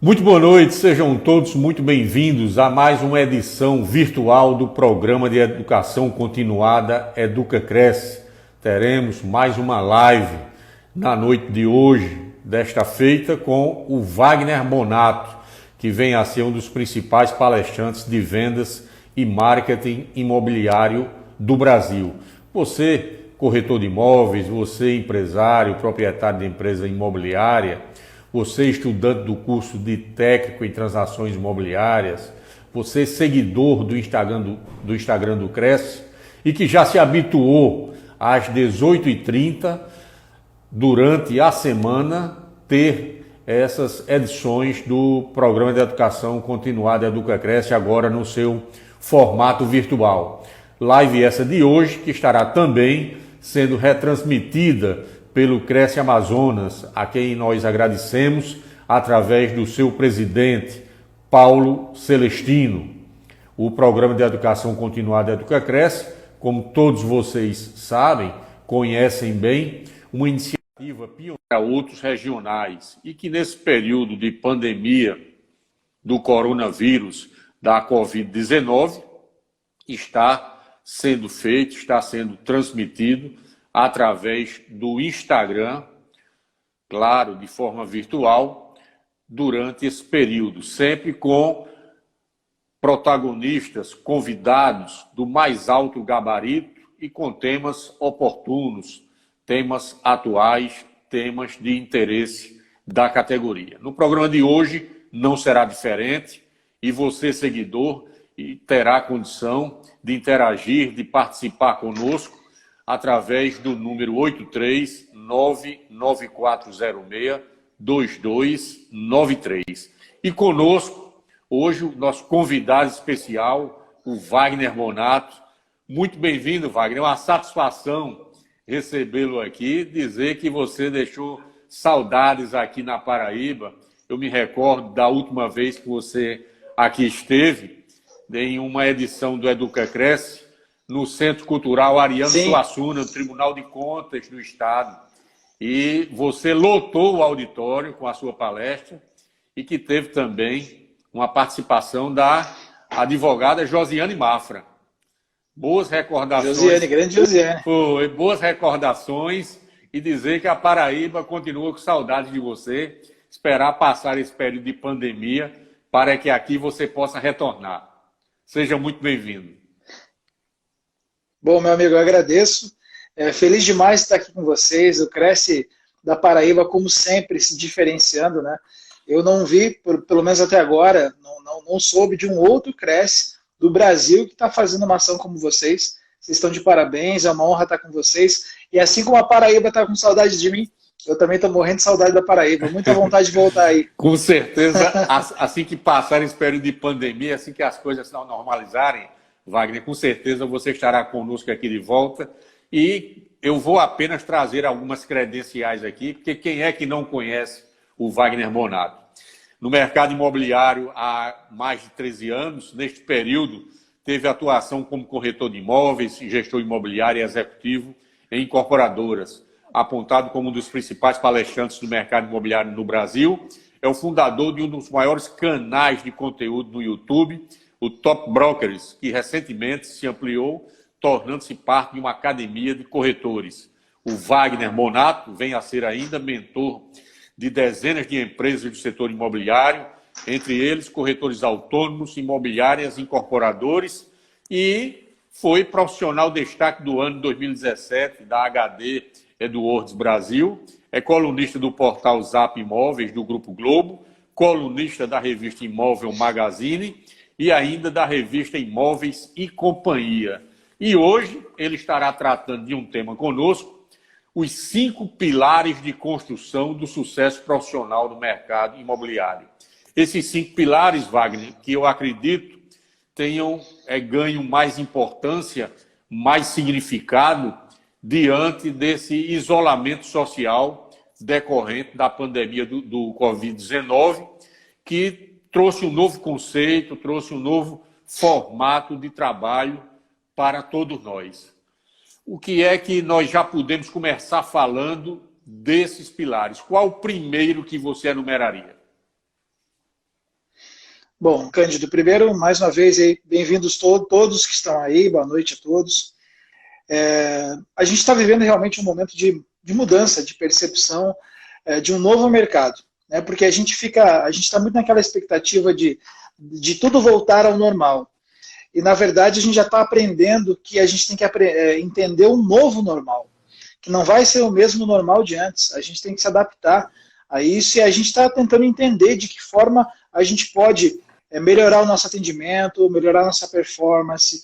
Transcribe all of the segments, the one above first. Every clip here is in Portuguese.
Muito boa noite, sejam todos muito bem-vindos a mais uma edição virtual do Programa de Educação Continuada EducaCresce. Teremos mais uma live na noite de hoje, desta feita, com o Wagner Monato, que vem a ser um dos principais palestrantes de vendas e marketing imobiliário do Brasil. Você, corretor de imóveis, você, empresário, proprietário de empresa imobiliária, você, estudante do curso de técnico em transações imobiliárias, você, seguidor do Instagram do Cresce e que já se habituou às 18h30 durante a semana ter essas edições do Programa de Educação Continuada EducaCresce agora no seu formato virtual. Live essa de hoje que estará também sendo retransmitida pelo Cresce Amazonas, a quem nós agradecemos através do seu presidente, Paulo Celestino. O Programa de Educação Continuada EducaCresce, como todos vocês sabem, conhecem bem, uma iniciativa pioneira para outros regionais e que nesse período de pandemia do coronavírus, da Covid-19, está sendo feito, está sendo transmitido através do Instagram, claro, de forma virtual, durante esse período, sempre com protagonistas, convidados do mais alto gabarito e com temas oportunos, temas atuais, temas de interesse da categoria. No programa de hoje não será diferente e você, seguidor, terá condição de interagir, de participar conosco através do número 83994062293. E conosco, hoje, o nosso convidado especial, o Wagner Monato. Muito bem-vindo, Wagner. É uma satisfação recebê-lo aqui, dizer que você deixou saudades aqui na Paraíba. Eu me recordo da última vez que você aqui esteve, em uma edição do EducaCresce, no Centro Cultural Ariano Suassuna, no Tribunal de Contas do Estado. E você lotou o auditório com a sua palestra e que teve também uma participação da advogada Josiane Mafra. Boas recordações. Josiane, grande Josiane. Foi, boas recordações e dizer que a Paraíba continua com saudade de você, esperar passar esse período de pandemia para que aqui você possa retornar. Seja muito bem-vindo. Bom, meu amigo, eu agradeço. Feliz demais de estar aqui com vocês. O Cresce da Paraíba, como sempre, se diferenciando, né? Eu não vi, pelo menos até agora, não soube de um outro Cresce do Brasil que está fazendo uma ação como vocês. Vocês estão de parabéns, é uma honra estar com vocês. E assim como a Paraíba está com saudade de mim, eu também estou morrendo de saudade da Paraíba. Muita vontade de voltar aí. Com certeza, assim que passar esse período de pandemia, assim que as coisas se normalizarem, Wagner, com certeza você estará conosco aqui de volta e eu vou apenas trazer algumas credenciais aqui, porque quem é que não conhece o Wagner Monato? No mercado imobiliário há mais de 13 anos, neste período teve atuação como corretor de imóveis, gestor imobiliário e executivo em incorporadoras, apontado como um dos principais palestrantes do mercado imobiliário no Brasil, é o fundador de um dos maiores canais de conteúdo no YouTube, o Top Brokers, que recentemente se ampliou, tornando-se parte de uma academia de corretores. O Wagner Monato vem a ser ainda mentor de dezenas de empresas do setor imobiliário, entre eles corretores autônomos, imobiliárias, incorporadores, e foi profissional destaque do ano 2017 da HD AdWords Brasil, é colunista do portal Zap Imóveis do Grupo Globo, colunista da revista Imóvel Magazine e ainda da revista Imóveis e Companhia. E hoje ele estará tratando de um tema conosco, os 5 pilares de construção do sucesso profissional no mercado imobiliário. Esses 5 pilares, Wagner, que eu acredito tenham ganho mais importância, mais significado diante desse isolamento social decorrente da pandemia do Covid-19, que trouxe um novo conceito, trouxe um novo formato de trabalho para todos nós. O que é que nós já podemos começar falando desses pilares? Qual o primeiro que você enumeraria? Bom, Cândido, primeiro, mais uma vez, bem-vindos todos que estão aí, boa noite a todos. A gente está vivendo realmente um momento de mudança, de percepção de um novo mercado, né? Porque a gente está muito naquela expectativa de tudo voltar ao normal. E, na verdade, a gente já está aprendendo que a gente tem que entender um novo normal, que não vai ser o mesmo normal de antes. A gente tem que se adaptar a isso e a gente está tentando entender de que forma a gente pode melhorar o nosso atendimento, melhorar a nossa performance.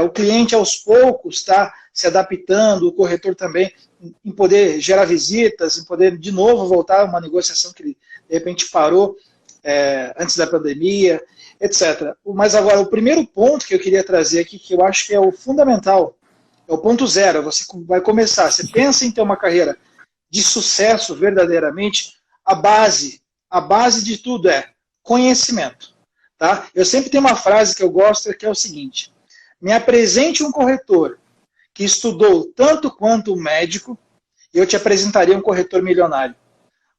O cliente, aos poucos, está se adaptando, o corretor também, em poder gerar visitas, em poder, de novo, voltar a uma negociação que ele, de repente, parou antes da pandemia, etc. Mas agora, o primeiro ponto que eu queria trazer aqui, que eu acho que é o fundamental, é o ponto zero. Você vai começar, você pensa em ter uma carreira de sucesso verdadeiramente, a base de tudo é conhecimento. Tá? Eu sempre tenho uma frase que eu gosto, que é o seguinte: me apresente um corretor que estudou tanto quanto um médico e eu te apresentaria um corretor milionário.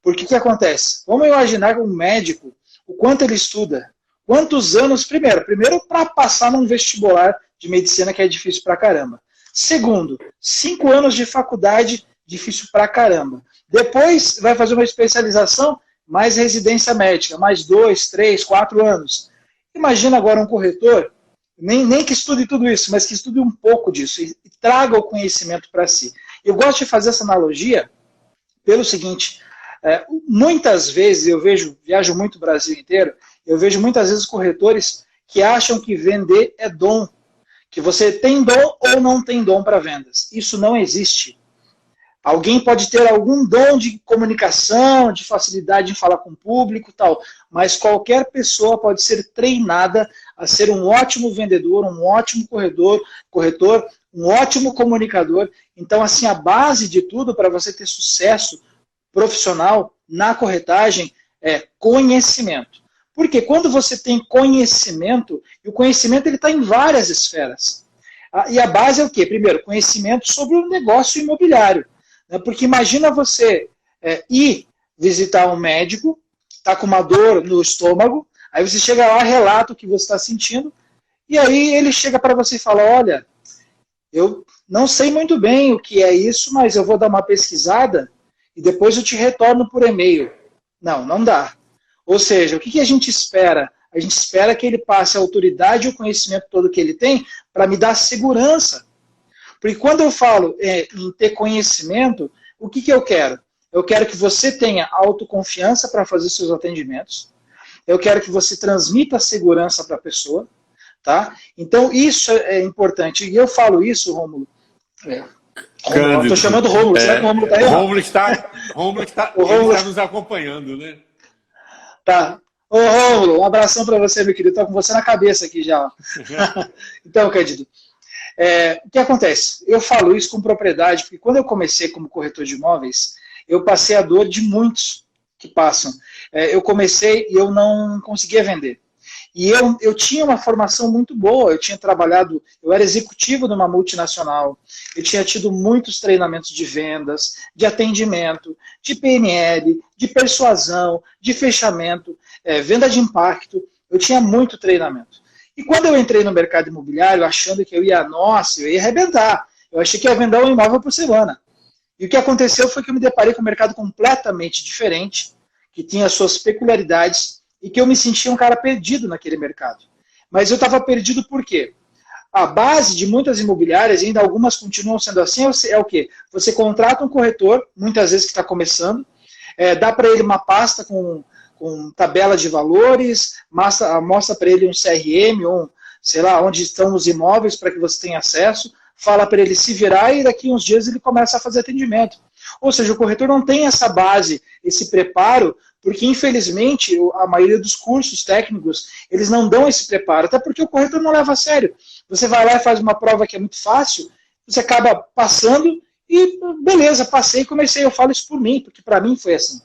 Porque o que acontece? Vamos imaginar um médico, o quanto ele estuda, quantos anos, primeiro para passar num vestibular de medicina, que é difícil pra caramba. Segundo, 5 anos de faculdade, difícil pra caramba. Depois vai fazer uma especialização, mais residência médica, mais 2, 3, 4 anos. Imagina agora um corretor, nem que estude tudo isso, mas que estude um pouco disso e traga o conhecimento para si. Eu gosto de fazer essa analogia pelo seguinte: muitas vezes viajo muito o Brasil inteiro, eu vejo muitas vezes corretores que acham que vender é dom, que você tem dom ou não tem dom para vendas. Isso não existe. Alguém pode ter algum dom de comunicação, de facilidade em falar com o público, tal, mas qualquer pessoa pode ser treinada a ser um ótimo vendedor, um ótimo corretor, um ótimo comunicador. Então, assim, a base de tudo para você ter sucesso profissional na corretagem é conhecimento. Porque quando você tem conhecimento, e o conhecimento está em várias esferas. E a base é o quê? Primeiro, conhecimento sobre o negócio imobiliário. Porque imagina você ir visitar um médico, está com uma dor no estômago, aí você chega lá, relata o que você está sentindo, e aí ele chega para você e fala: olha, eu não sei muito bem o que é isso, mas eu vou dar uma pesquisada e depois eu te retorno por e-mail. Não dá. Ou seja, o que a gente espera? A gente espera que ele passe a autoridade e o conhecimento todo que ele tem para me dar segurança. Porque quando eu falo em ter conhecimento, o que eu quero? Eu quero que você tenha autoconfiança para fazer seus atendimentos. Eu quero que você transmita segurança para a pessoa. Tá? Então, isso é importante. E eu falo isso, Rômulo. Estou chamando o Rômulo. Será que o Rômulo está aí? Rômulo está nos acompanhando, né? Tá. Ô, Rômulo, um abração para você, meu querido. Estou com você na cabeça aqui já. Então, Cândido, o que acontece? Eu falo isso com propriedade, porque quando eu comecei como corretor de imóveis, eu passei a dor de muitos que passam. Eu comecei e eu não conseguia vender. E eu tinha uma formação muito boa, eu tinha trabalhado, eu era executivo de uma multinacional, eu tinha tido muitos treinamentos de vendas, de atendimento, de PNL, de persuasão, de fechamento, venda de impacto, eu tinha muito treinamento. E quando eu entrei no mercado imobiliário, achando que eu ia arrebentar, eu achei que ia vender um imóvel por semana. E o que aconteceu foi que eu me deparei com um mercado completamente diferente, que tinha suas peculiaridades, e que eu me sentia um cara perdido naquele mercado. Mas eu estava perdido por quê? A base de muitas imobiliárias, e ainda algumas continuam sendo assim, é o quê? Você contrata um corretor, muitas vezes que está começando, dá para ele uma pasta com tabela de valores, mostra para ele um CRM, sei lá, onde estão os imóveis para que você tenha acesso, fala para ele se virar e daqui uns dias ele começa a fazer atendimento. Ou seja, o corretor não tem essa base, esse preparo, porque infelizmente a maioria dos cursos técnicos, eles não dão esse preparo, até porque o corretor não leva a sério. Você vai lá e faz uma prova que é muito fácil, você acaba passando e beleza, passei e comecei. Eu falo isso por mim, porque para mim foi assim.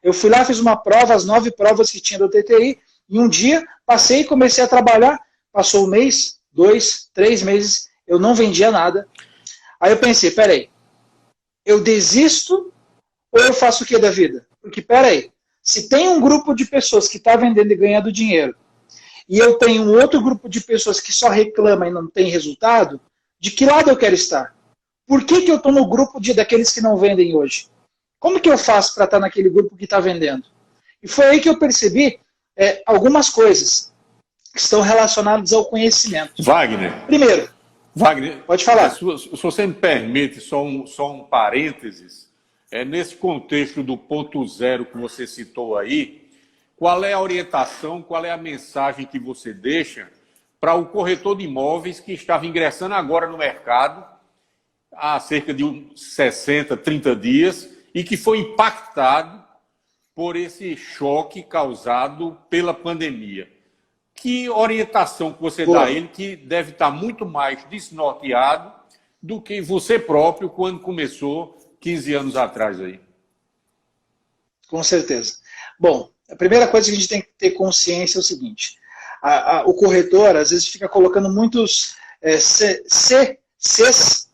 Eu fui lá, fiz uma prova, as 9 provas que tinha do TTI, e um dia passei e comecei a trabalhar, passou 1 mês, 2, 3 meses, eu não vendia nada. Aí eu pensei, peraí, eu desisto ou eu faço o que da vida? Porque, peraí, se tem um grupo de pessoas que está vendendo e ganhando dinheiro, e eu tenho um outro grupo de pessoas que só reclama e não tem resultado, de que lado eu quero estar? Por que eu estou no grupo daqueles que não vendem hoje? Como que eu faço para estar naquele grupo que está vendendo? E foi aí que eu percebi algumas coisas que estão relacionadas ao conhecimento. Wagner. Primeiro, Wagner, pode falar. Se você me permite, só um parênteses, nesse contexto do ponto zero que você citou aí, qual é a orientação, qual é a mensagem que você deixa para o corretor de imóveis que estava ingressando agora no mercado há cerca de 60, 30 dias e que foi impactado por esse choque causado pela pandemia? Que orientação que você dá a ele, que deve estar muito mais desnorteado do que você próprio quando começou 15 anos atrás aí? Com certeza. Bom, a primeira coisa que a gente tem que ter consciência é o seguinte: o corretor, às vezes, fica colocando muitos Cs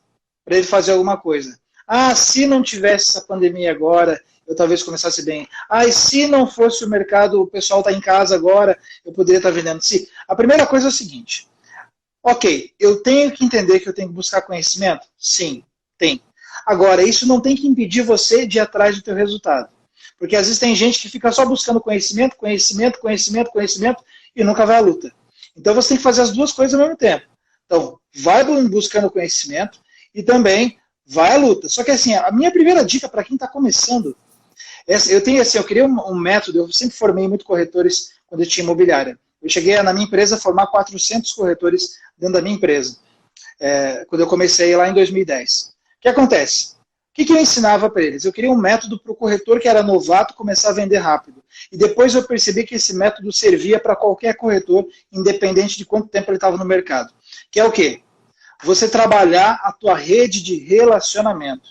para ele fazer alguma coisa. Ah, se não tivesse essa pandemia agora, eu talvez começasse bem. Ah, e se não fosse o mercado, o pessoal está em casa agora, eu poderia estar vendendo. Sim. A primeira coisa é o seguinte: ok, eu tenho que entender que eu tenho que buscar conhecimento? Sim, tem. Agora, isso não tem que impedir você de ir atrás do teu resultado. Porque às vezes tem gente que fica só buscando conhecimento, conhecimento, conhecimento, conhecimento e nunca vai à luta. Então você tem que fazer as duas coisas ao mesmo tempo. Então, vai buscando conhecimento e também vai à luta. Só que assim, a minha primeira dica para quem está começando, eu criei um método, eu sempre formei muitos corretores quando eu tinha imobiliária. Eu cheguei na minha empresa a formar 400 corretores dentro da minha empresa, quando eu comecei lá em 2010. O que acontece? O que eu ensinava para eles? Eu queria um método para o corretor que era novato começar a vender rápido. E depois eu percebi que esse método servia para qualquer corretor, independente de quanto tempo ele estava no mercado. Que é o quê? Você trabalhar a tua rede de relacionamento.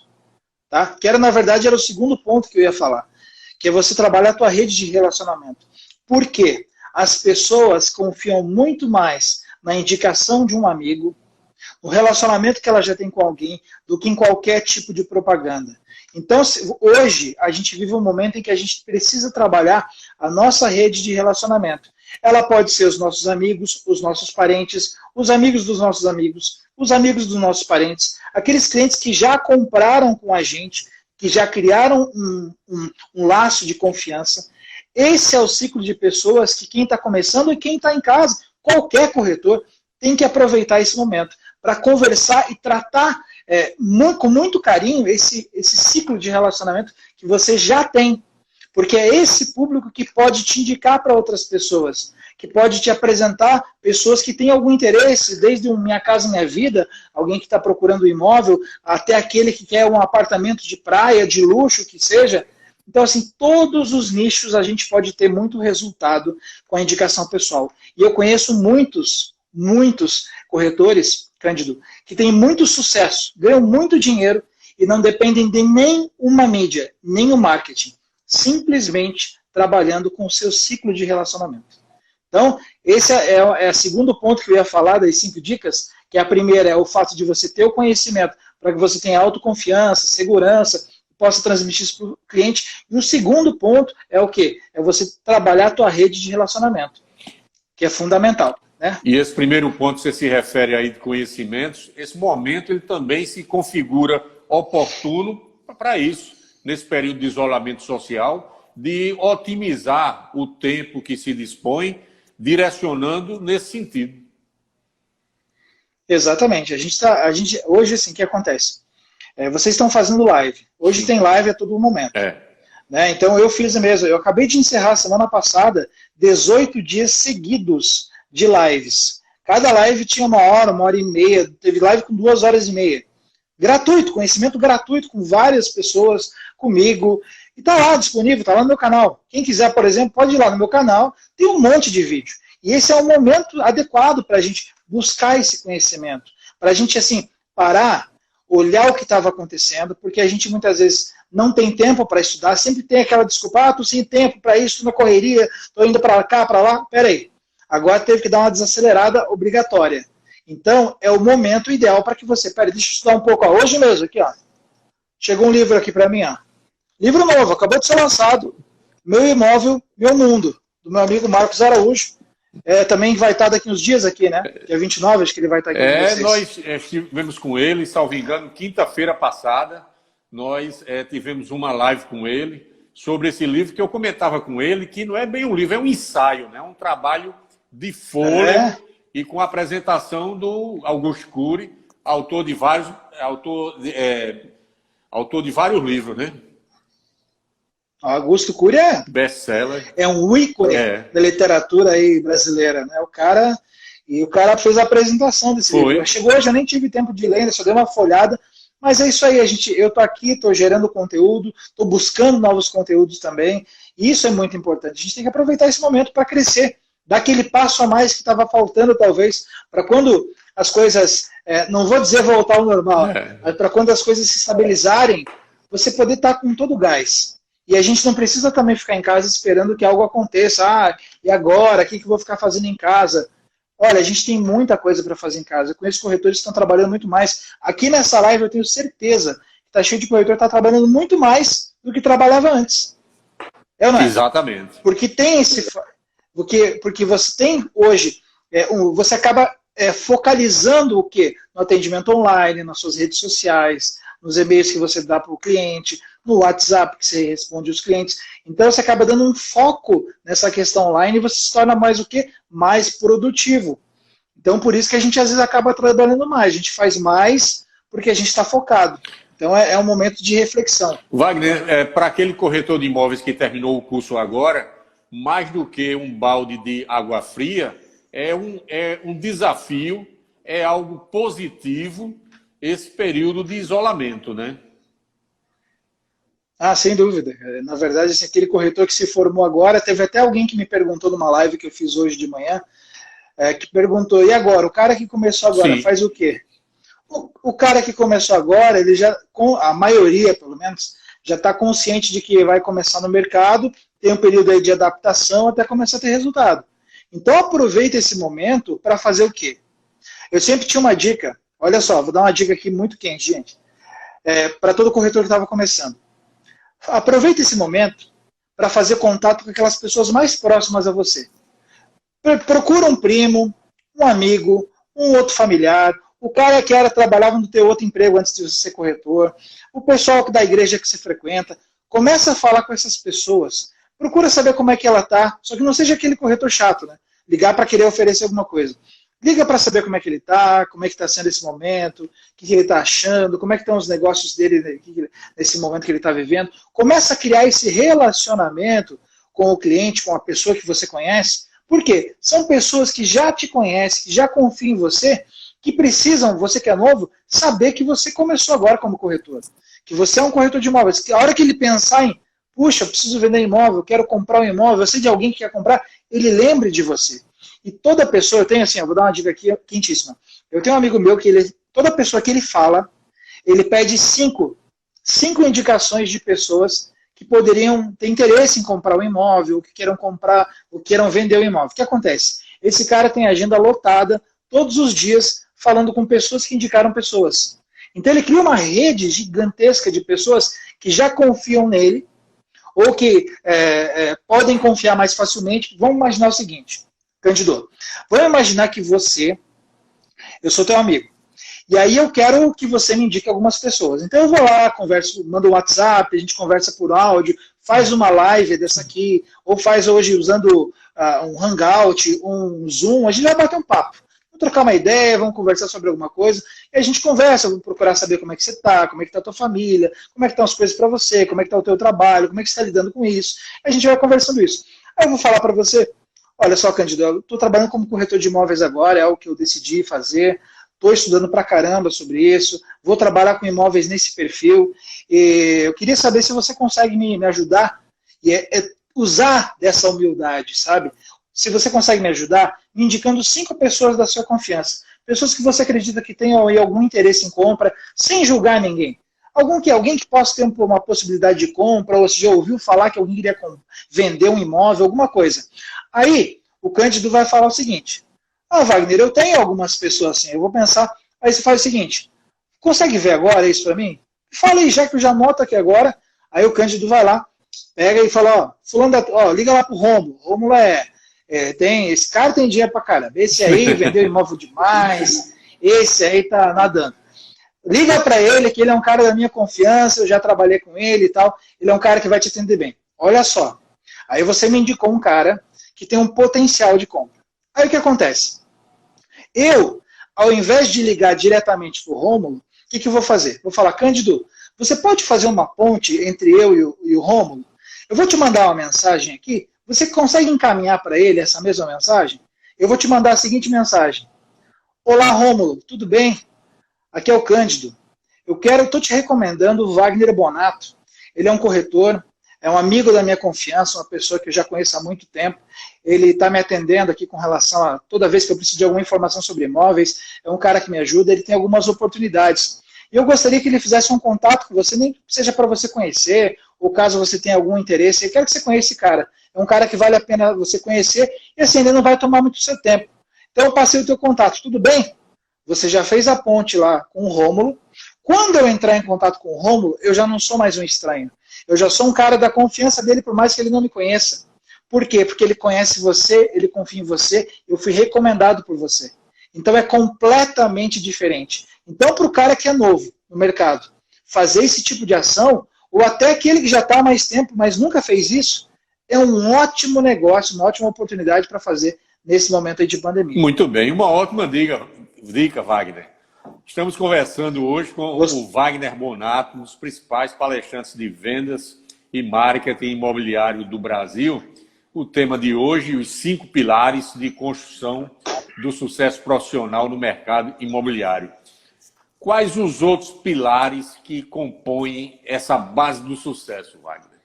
Tá? Que na verdade, era o segundo ponto que eu ia falar. Que é você trabalhar a tua rede de relacionamento. Por quê? As pessoas confiam muito mais na indicação de um amigo, no relacionamento que ela já tem com alguém, do que em qualquer tipo de propaganda. Então, hoje, a gente vive um momento em que a gente precisa trabalhar a nossa rede de relacionamento. Ela pode ser os nossos amigos, os nossos parentes, os amigos dos nossos amigos, os amigos dos nossos parentes, aqueles clientes que já compraram com a gente, que já criaram um laço de confiança. Esse é o ciclo de pessoas que quem está começando e quem está em casa, qualquer corretor, tem que aproveitar esse momento para conversar e tratar com muito carinho esse ciclo de relacionamento que você já tem. Porque é esse público que pode te indicar para outras pessoas, que pode te apresentar pessoas que têm algum interesse, desde um Minha Casa Minha Vida, alguém que está procurando um imóvel, até aquele que quer um apartamento de praia, de luxo, que seja. Então, assim, todos os nichos a gente pode ter muito resultado com a indicação pessoal. E eu conheço muitos corretores, Cândido, que têm muito sucesso, ganham muito dinheiro e não dependem de nenhuma mídia, nem o marketing. Simplesmente trabalhando com o seu ciclo de relacionamento. Então, esse é o segundo ponto que eu ia falar das 5 dicas, que a primeira é o fato de você ter o conhecimento para que você tenha autoconfiança, segurança, possa transmitir isso para o cliente. E o segundo ponto é o quê? É você trabalhar a tua rede de relacionamento, que é fundamental. Né? E esse primeiro ponto, você se refere aí de conhecimentos, esse momento ele também se configura oportuno para isso, nesse período de isolamento social, de otimizar o tempo que se dispõe, direcionando nesse sentido. Exatamente. Hoje, assim, o que acontece? Vocês estão fazendo live. Hoje tem live a todo momento. Né? Então, eu fiz mesmo. Eu acabei de encerrar, semana passada, 18 dias seguidos de lives. Cada live tinha 1 hora e meia. Teve live com 2 horas e meia. Gratuito, conhecimento gratuito com várias pessoas, comigo. E está lá disponível, está lá no meu canal. Quem quiser, por exemplo, pode ir lá no meu canal. Tem um monte de vídeo. E esse é o momento adequado para a gente buscar esse conhecimento. Para a gente, assim, parar, olhar o que estava acontecendo, porque a gente muitas vezes não tem tempo para estudar, sempre tem aquela desculpa, estou sem tempo para isso, estou na correria, estou indo para cá, para lá. Peraí, agora teve que dar uma desacelerada obrigatória. Então, é o momento ideal para que você... Peraí, deixa eu estudar um pouco. Hoje mesmo, aqui, ó. Chegou um livro aqui para mim, ó. Livro novo, acabou de ser lançado. Meu Imóvel, Meu Mundo, do meu amigo Marcos Araújo. Também vai estar daqui uns dias aqui, né? Dia 29, acho que ele vai estar aqui com vocês. Nós estivemos com ele, salvo engano, quinta-feira passada, nós tivemos uma live com ele sobre esse livro que eu comentava com ele, que não é bem um livro, é um ensaio, né? Um trabalho de fôlego e com a apresentação do Augusto Cury, autor de vários livros, né? Augusto Cury best-seller. É um ícone da literatura aí brasileira, né? O cara fez a apresentação desse livro. Chegou hoje, eu nem tive tempo de ler, só dei uma folhada, mas é isso aí, eu tô aqui, tô gerando conteúdo, tô buscando novos conteúdos também, e isso é muito importante. A gente tem que aproveitar esse momento para crescer, dar aquele passo a mais que estava faltando, talvez, para quando as coisas, não vou dizer voltar ao normal, mas para quando as coisas se estabilizarem, você poder estar com todo o gás. E a gente não precisa também ficar em casa esperando que algo aconteça. E agora? O que eu vou ficar fazendo em casa? Olha, a gente tem muita coisa para fazer em casa. Eu conheço corretores que estão trabalhando muito mais. Aqui nessa live eu tenho certeza que está cheio de corretor que está trabalhando muito mais do que trabalhava antes. É ou não é? Exatamente. Porque tem porque você tem hoje, você acaba focalizando o quê? No atendimento online, nas suas redes sociais, nos e-mails que você dá para o cliente, no WhatsApp que você responde aos clientes. Então você acaba dando um foco nessa questão online e você se torna mais o quê? Mais produtivo. Então por isso que a gente às vezes acaba trabalhando mais. A gente faz mais porque a gente está focado. Então é um momento de reflexão. Wagner, para aquele corretor de imóveis que terminou o curso agora, mais do que um balde de água fria, é um desafio, é algo positivo esse período de isolamento, né? Sem dúvida. Na verdade, assim, aquele corretor que se formou agora, teve até alguém que me perguntou numa live que eu fiz hoje de manhã, que perguntou, e agora? O cara que começou agora faz o quê? O cara que começou agora, ele já, a maioria pelo menos, já está consciente de que vai começar no mercado, tem um período aí de adaptação até começar a ter resultado. Então aproveita esse momento para fazer o quê? Eu sempre tinha uma dica, olha só, vou dar uma dica aqui muito quente, gente, para todo corretor que estava começando. Aproveita esse momento para fazer contato com aquelas pessoas mais próximas a você. Procura um primo, um amigo, um outro familiar, o cara que trabalhava no teu outro emprego antes de você ser corretor, o pessoal da igreja que você frequenta. Começa a falar com essas pessoas. Procura saber como é que ela está, só que não seja aquele corretor chato, né? Ligar para querer oferecer alguma coisa. Liga para saber como é que ele está, como é que está sendo esse momento, o que ele está achando, como é que estão os negócios dele nesse momento que ele está vivendo. Começa a criar esse relacionamento com o cliente, com a pessoa que você conhece. Por quê? São pessoas que já te conhecem, que já confiam em você, que precisam, você que é novo, saber que você começou agora como corretor. Que você é um corretor de imóveis. Que a hora que ele pensar em, puxa, eu preciso vender imóvel, eu quero comprar um imóvel, eu sei de alguém que quer comprar, ele lembre de você. E toda pessoa, eu tenho assim, eu vou dar uma dica aqui quentíssima. Eu tenho um amigo meu que toda pessoa que ele fala, ele pede cinco indicações de pessoas que poderiam ter interesse em comprar um imóvel, ou que queiram comprar, ou queiram vender o imóvel. O que acontece? Esse cara tem agenda lotada todos os dias, falando com pessoas que indicaram pessoas. Então ele cria uma rede gigantesca de pessoas que já confiam nele, ou que podem confiar mais facilmente. Vamos imaginar o seguinte, Cândido, vamos imaginar que eu sou teu amigo, e aí eu quero que você me indique algumas pessoas. Então eu vou lá, converso, mando um WhatsApp, a gente conversa por áudio, faz uma live dessa aqui, ou faz hoje usando um Hangout, um Zoom, a gente vai bater um papo. Vamos trocar uma ideia, vamos conversar sobre alguma coisa, e a gente conversa, vamos procurar saber como é que você está, como é que está a tua família, como é que estão as coisas para você, como é que está o teu trabalho, como é que você está lidando com isso. A gente vai conversando isso. Aí eu vou falar para você, olha só, Cândido, eu estou trabalhando como corretor de imóveis agora, é algo que eu decidi fazer, estou estudando pra caramba sobre isso, vou trabalhar com imóveis nesse perfil, e eu queria saber se você consegue me ajudar, e usar dessa humildade, sabe? Se você consegue me ajudar, me indicando 5 pessoas da sua confiança, pessoas que você acredita que tenham aí algum interesse em compra, sem julgar ninguém. Alguém que possa ter uma possibilidade de compra, ou se já ouviu falar que alguém queria vender um imóvel, alguma coisa. Aí, o Cândido vai falar o seguinte, Wagner, eu tenho algumas pessoas assim, eu vou pensar, aí você faz o seguinte, consegue ver agora isso para mim? Fala aí, já que eu já anoto aqui agora, aí o Cândido vai lá, pega e fala, fulano, liga lá pro Rômulo Esse cara tem dinheiro pra caramba, esse aí vendeu imóvel demais, esse aí tá nadando. Liga para ele, que ele é um cara da minha confiança, eu já trabalhei com ele e tal, ele é um cara que vai te atender bem. Olha só, aí você me indicou um cara que tem um potencial de compra. Aí o que acontece? Eu, ao invés de ligar diretamente para o Rômulo, o que eu vou fazer? Vou falar, Cândido, você pode fazer uma ponte entre eu e o Rômulo? Eu vou te mandar uma mensagem aqui, você consegue encaminhar para ele essa mesma mensagem? Eu vou te mandar a seguinte mensagem. Olá, Rômulo, tudo bem? Aqui é o Cândido. Estou te recomendando o Wagner Bonato. Ele é um corretor, é um amigo da minha confiança, uma pessoa que eu já conheço há muito tempo. Ele está me atendendo aqui com relação a toda vez que eu preciso de alguma informação sobre imóveis. É um cara que me ajuda, ele tem algumas oportunidades. E eu gostaria que ele fizesse um contato com você, nem que seja para você conhecer, ou caso você tenha algum interesse. Eu quero que você conheça esse cara. É um cara que vale a pena você conhecer, e assim, ele não vai tomar muito seu tempo. Então eu passei o teu contato, tudo bem? Você já fez a ponte lá com o Rômulo. Quando eu entrar em contato com o Rômulo, eu já não sou mais um estranho. Eu já sou um cara da confiança dele, por mais que ele não me conheça. Por quê? Porque ele conhece você, ele confia em você, eu fui recomendado por você. Então é completamente diferente. Então, para o cara que é novo no mercado, fazer esse tipo de ação, ou até aquele que já está há mais tempo, mas nunca fez isso, é um ótimo negócio, uma ótima oportunidade para fazer nesse momento aí de pandemia. Muito bem, uma ótima dica, Wagner. Estamos conversando hoje com o Wagner Bonato, um dos principais palestrantes de vendas e marketing imobiliário do Brasil. O tema de hoje, os 5 pilares de construção do sucesso profissional no mercado imobiliário. Quais os outros pilares que compõem essa base do sucesso, Wagner?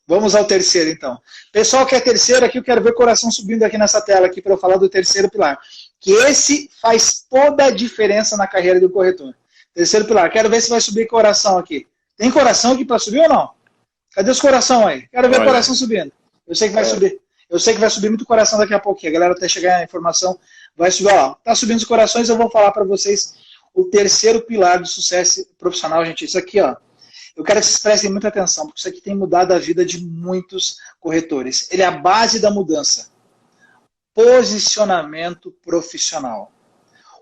Vamos ao terceiro, então. Pessoal que é terceiro aqui, eu quero ver o coração subindo aqui nessa tela aqui para eu falar do terceiro pilar. Que esse faz toda a diferença na carreira do corretor. Terceiro pilar. Quero ver se vai subir coração aqui. Tem coração aqui para subir ou não? Cadê os coração aí? Quero ver o coração subindo. Eu sei que vai subir. Eu sei que vai subir muito coração daqui a pouquinho. A galera até chegar a informação vai subir. Ó, tá subindo os corações, eu vou falar para vocês o terceiro pilar do sucesso profissional, gente. Isso aqui, ó. Eu quero que vocês prestem muita atenção, porque isso aqui tem mudado a vida de muitos corretores. Ele é a base da mudança. Posicionamento profissional.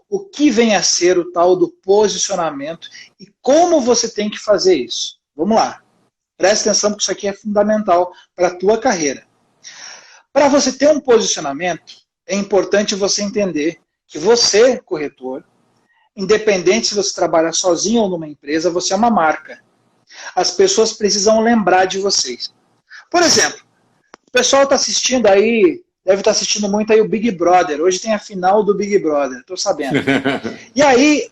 O que vem a ser o tal do posicionamento e como você tem que fazer isso? Vamos lá. Preste atenção, porque isso aqui é fundamental para a tua carreira. Para você ter um posicionamento, é importante você entender que você, corretor, independente se você trabalha sozinho ou numa empresa, você é uma marca. As pessoas precisam lembrar de vocês. Por exemplo, o pessoal está assistindo aí, deve estar assistindo muito aí o Big Brother. Hoje tem a final do Big Brother, estou sabendo. E aí,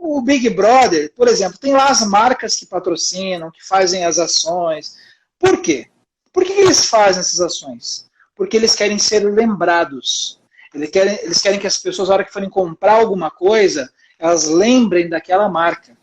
o Big Brother, por exemplo, tem lá as marcas que patrocinam, que fazem as ações. Por quê? Por que eles fazem essas ações? Porque eles querem ser lembrados. Eles querem que as pessoas, na hora que forem comprar alguma coisa, elas lembrem daquela marca.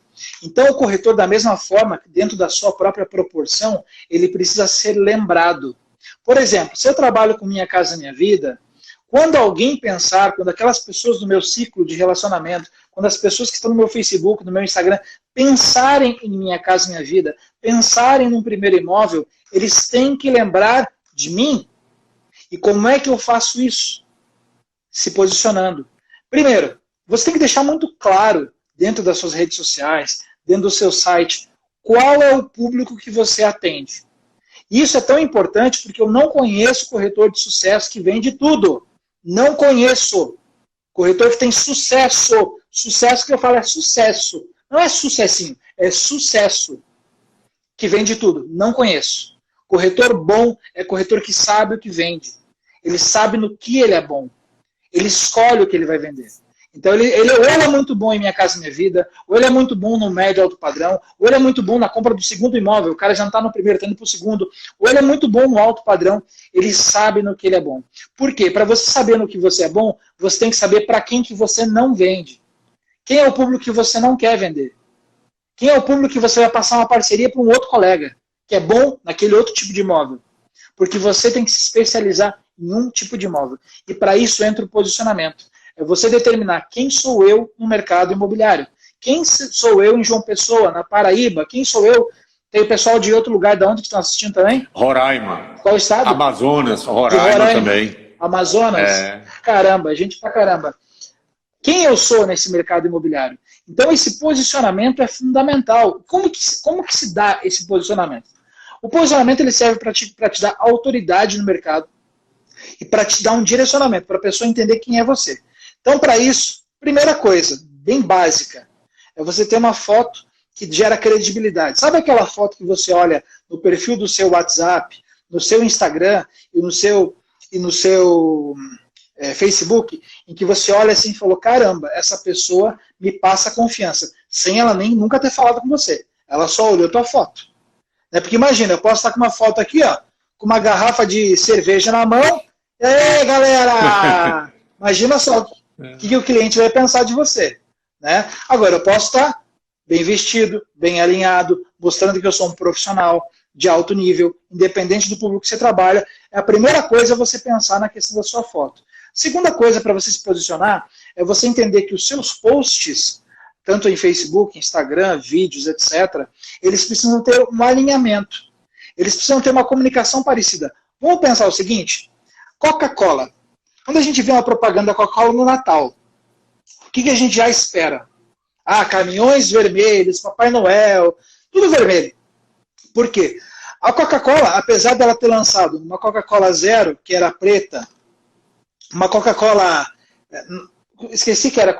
Então, o corretor, da mesma forma, dentro da sua própria proporção, ele precisa ser lembrado. Por exemplo, se eu trabalho com Minha Casa Minha Vida, quando alguém pensar, quando aquelas pessoas do meu ciclo de relacionamento, quando as pessoas que estão no meu Facebook, no meu Instagram, pensarem em Minha Casa Minha Vida, pensarem num primeiro imóvel, eles têm que lembrar de mim. E como é que eu faço isso? Se posicionando. Primeiro, você tem que deixar muito claro, dentro das suas redes sociais, dentro do seu site, qual é o público que você atende. Isso é tão importante porque eu não conheço corretor de sucesso que vende tudo. Não conheço. Corretor que tem sucesso. Sucesso que eu falo é sucesso. Não é sucessinho, é sucesso. Que vende tudo. Não conheço. Corretor bom é corretor que sabe o que vende. Ele sabe no que ele é bom. Ele escolhe o que ele vai vender. Então, ou ele é muito bom em Minha Casa Minha Vida, ou ele é muito bom no médio alto padrão, ou ele é muito bom na compra do segundo imóvel, o cara já não está no primeiro, está indo para o segundo, ou ele é muito bom no alto padrão, ele sabe no que ele é bom. Por quê? Para você saber no que você é bom, você tem que saber para quem que você não vende. Quem é o público que você não quer vender? Quem é o público que você vai passar uma parceria para um outro colega, que é bom naquele outro tipo de imóvel? Porque você tem que se especializar em um tipo de imóvel. E para isso entra o posicionamento. É você determinar quem sou eu no mercado imobiliário. Quem sou eu em João Pessoa, na Paraíba? Quem sou eu Tem o pessoal de outro lugar, de onde que estão assistindo também? Roraima. Qual estado? Amazonas, Roraima também. Amazonas? Caramba, gente pra caramba. Quem eu sou nesse mercado imobiliário? Então esse posicionamento é fundamental. Como que se dá esse posicionamento? O posicionamento ele serve para te dar autoridade no mercado e para te dar um direcionamento, para a pessoa entender quem é você. Então, para isso, primeira coisa, bem básica, é você ter uma foto que gera credibilidade. Sabe aquela foto que você olha no perfil do seu WhatsApp, no seu Instagram e no seu Facebook, em que você olha assim e falou, caramba, essa pessoa me passa confiança, sem ela nem nunca ter falado com você. Ela só olhou a tua foto. Porque imagina, eu posso estar com uma foto aqui, ó, com uma garrafa de cerveja na mão. E aí, galera! Imagina só o que o cliente vai pensar de você. Né? Agora, eu posso estar bem vestido, bem alinhado, mostrando que eu sou um profissional de alto nível, independente do público que você trabalha. A primeira coisa é você pensar na questão da sua foto. Segunda coisa para você se posicionar é você entender que os seus posts, tanto em Facebook, Instagram, vídeos, etc., eles precisam ter um alinhamento. Eles precisam ter uma comunicação parecida. Vamos pensar o seguinte, Coca-Cola. Quando a gente vê uma propaganda da Coca-Cola no Natal, o que a gente já espera? Caminhões vermelhos, Papai Noel, tudo vermelho. Por quê? A Coca-Cola, apesar dela ter lançado uma Coca-Cola Zero, que era preta, uma Coca-Cola, esqueci que era